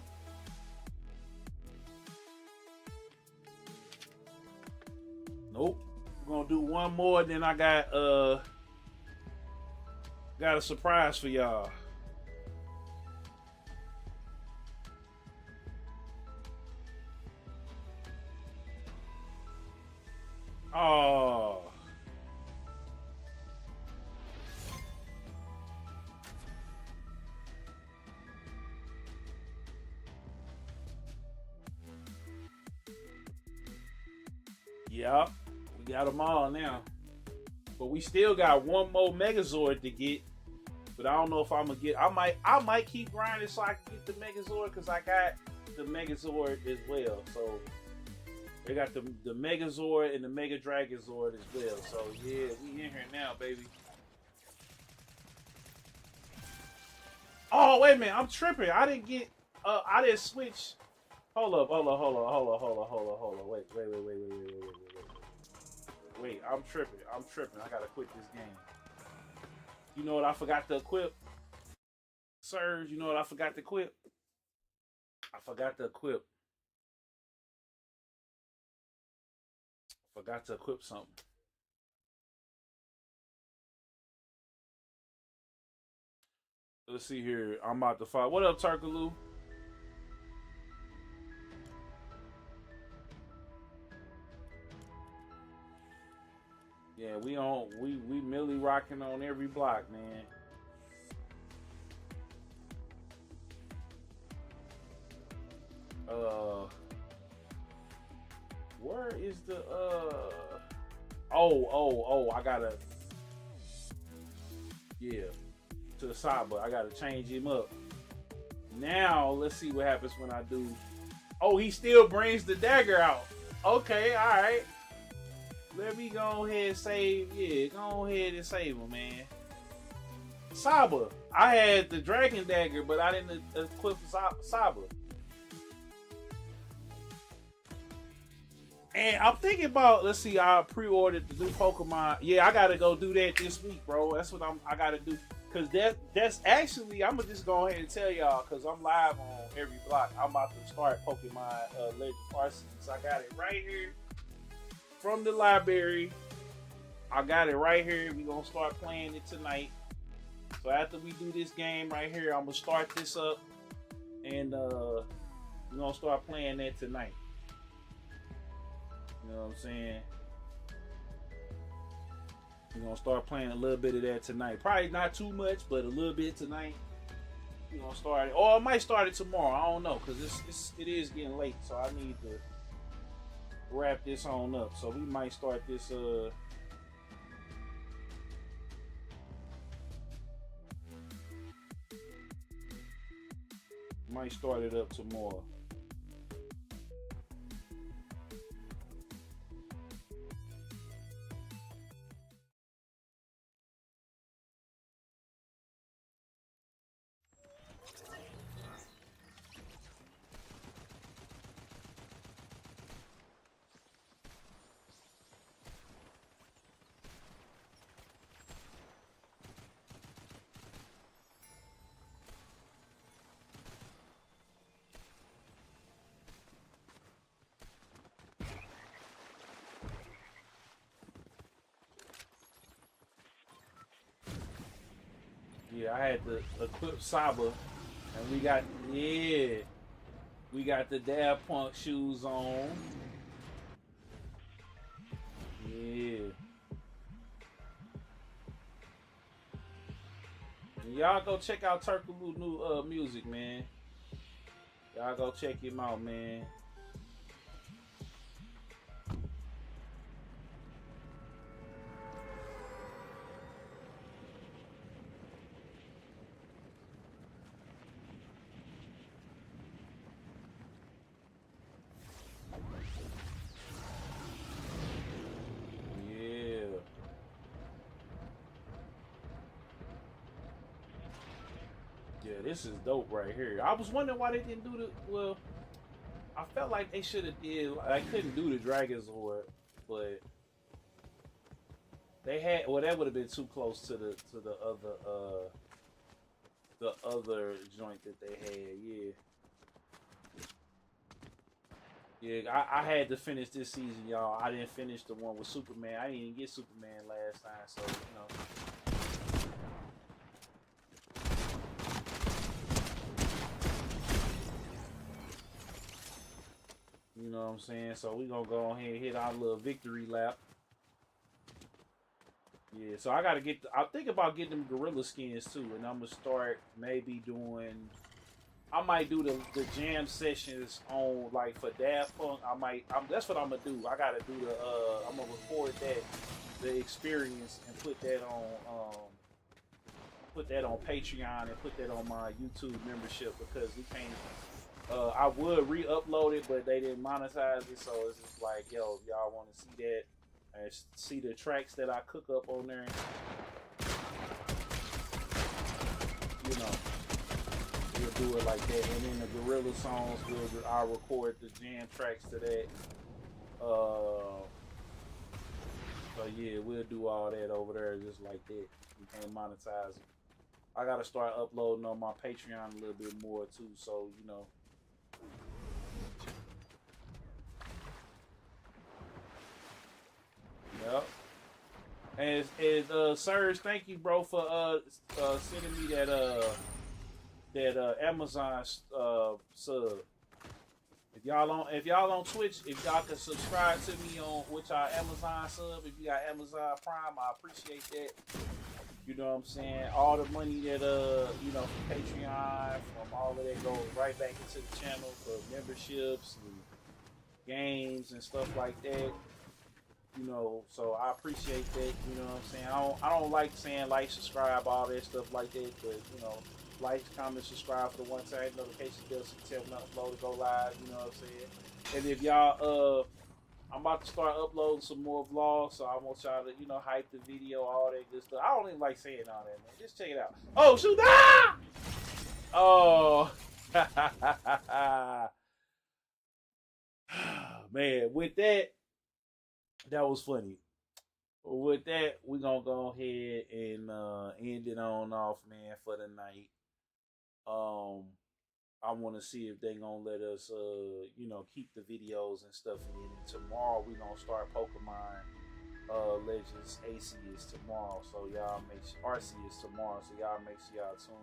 Nope. We're gonna do one more, then I got Got a surprise for y'all. Oh. Yup. We got them all now. But we still got one more Megazord to get. But I don't know if I'm gonna get. I might keep grinding so I can get the Megazord because I got the Megazord as well. So they got the Megazord and the Mega Dragon Zord as well. So yeah, we in here now, baby. Oh wait a minute, I'm tripping. I didn't get. I didn't switch. Hold up. Wait, I'm tripping. I gotta quit this game. You know what I forgot to equip? Surge, you know what I forgot to equip? Forgot to equip something. Let's see here. I'm about to find. What up, Tarkaloo? Yeah, we Millie rocking on every block, man. Where is the I gotta, yeah, to the side, but I gotta change him up. Now let's see what happens when I do. Oh, he still brings the dagger out. Okay, all right. Let me go ahead and save. Yeah, go ahead and save him, man. Saba. I had the dragon dagger, but I didn't equip Saba. And I'm thinking about, let's see, I pre-ordered the new Pokemon. Yeah, I gotta go do that this week, bro. That's what I gotta do. Cause that's actually, I'm gonna just go ahead and tell y'all, cause I'm live on every block. I'm about to start Pokemon Legends Arceus. I got it right here from the library. I got it right here. We're gonna start playing it tonight. So after we do this game right here, I'm gonna start this up, and we're gonna start playing that tonight. You know what I'm saying? We're gonna start playing a little bit of that tonight. Probably not too much, but a little bit tonight. We're gonna start it, or I might start it tomorrow. I don't know, cause it is getting late, so I need to wrap this on up. So we might start this. Might start it up tomorrow. Yeah, I had to equip Saba, and we got the Daft Punk shoes on. Yeah. And y'all go check out Turkaloo new music, man. Y'all go check him out, man. Yeah, this is dope right here. I was wondering why they didn't do the. Well, I felt like they should have did. I couldn't do the Dragon Zord, but they had. Well, that would have been too close to the other joint that they had. Yeah. I had to finish this season, y'all. I didn't finish the one with Superman. I didn't even get Superman last time, so you know. You know what I'm saying? So we gonna go ahead and hit our little victory lap. Yeah, so I gotta get. I'm thinking about getting them gorilla skins too, and I'm gonna start maybe doing. I might do the jam sessions on like for Daft Punk. That's what I'm gonna do. I gotta do the. I'm gonna record the experience, and put that on Patreon and put that on my YouTube membership because we can't. I would re-upload it, but they didn't monetize it, so it's just like, yo, if y'all want to see that and see the tracks that I cook up on there, you know, we'll do it like that. And then the gorilla songs, I'll record the jam tracks to that. So yeah, we'll do all that over there just like that. We can't monetize it. I gotta start uploading on my Patreon a little bit more too, so you know. Yep. And Serge, thank you, bro, for sending me that Amazon sub. If y'all on Twitch, if y'all can subscribe to me on with y'all Amazon sub, if you got Amazon Prime, I appreciate that. You know what I'm saying? All the money that you know, from Patreon, from all of that goes right back into the channel for memberships and games and stuff like that. You know, so I appreciate that. You know what I'm saying? I don't like saying like, subscribe, all that stuff like that, but you know, like, comment, subscribe for the one time notification bell so you tell me when I upload to go live. You know what I'm saying? And if y'all I'm about to start uploading some more vlogs, so I want y'all to, you know, hype the video, all that good stuff. I don't even like saying all that, man. Just check it out. Oh, shoot! Ah! Oh, man. With that, that was funny. With that, we're gonna go ahead and end it on off, man, for the night. I want to see if they gonna let us, you know, keep the videos and stuff in. And tomorrow we gonna start Pokemon Legends. AC is tomorrow, so y'all RC is tomorrow, so y'all make sure y'all tune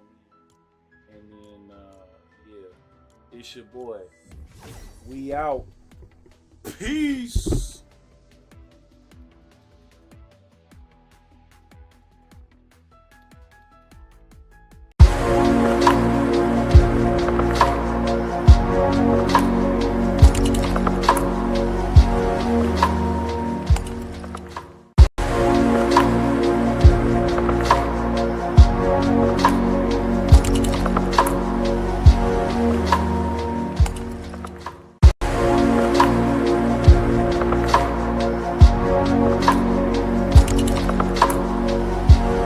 in. And then, yeah, it's your boy. We out. Peace.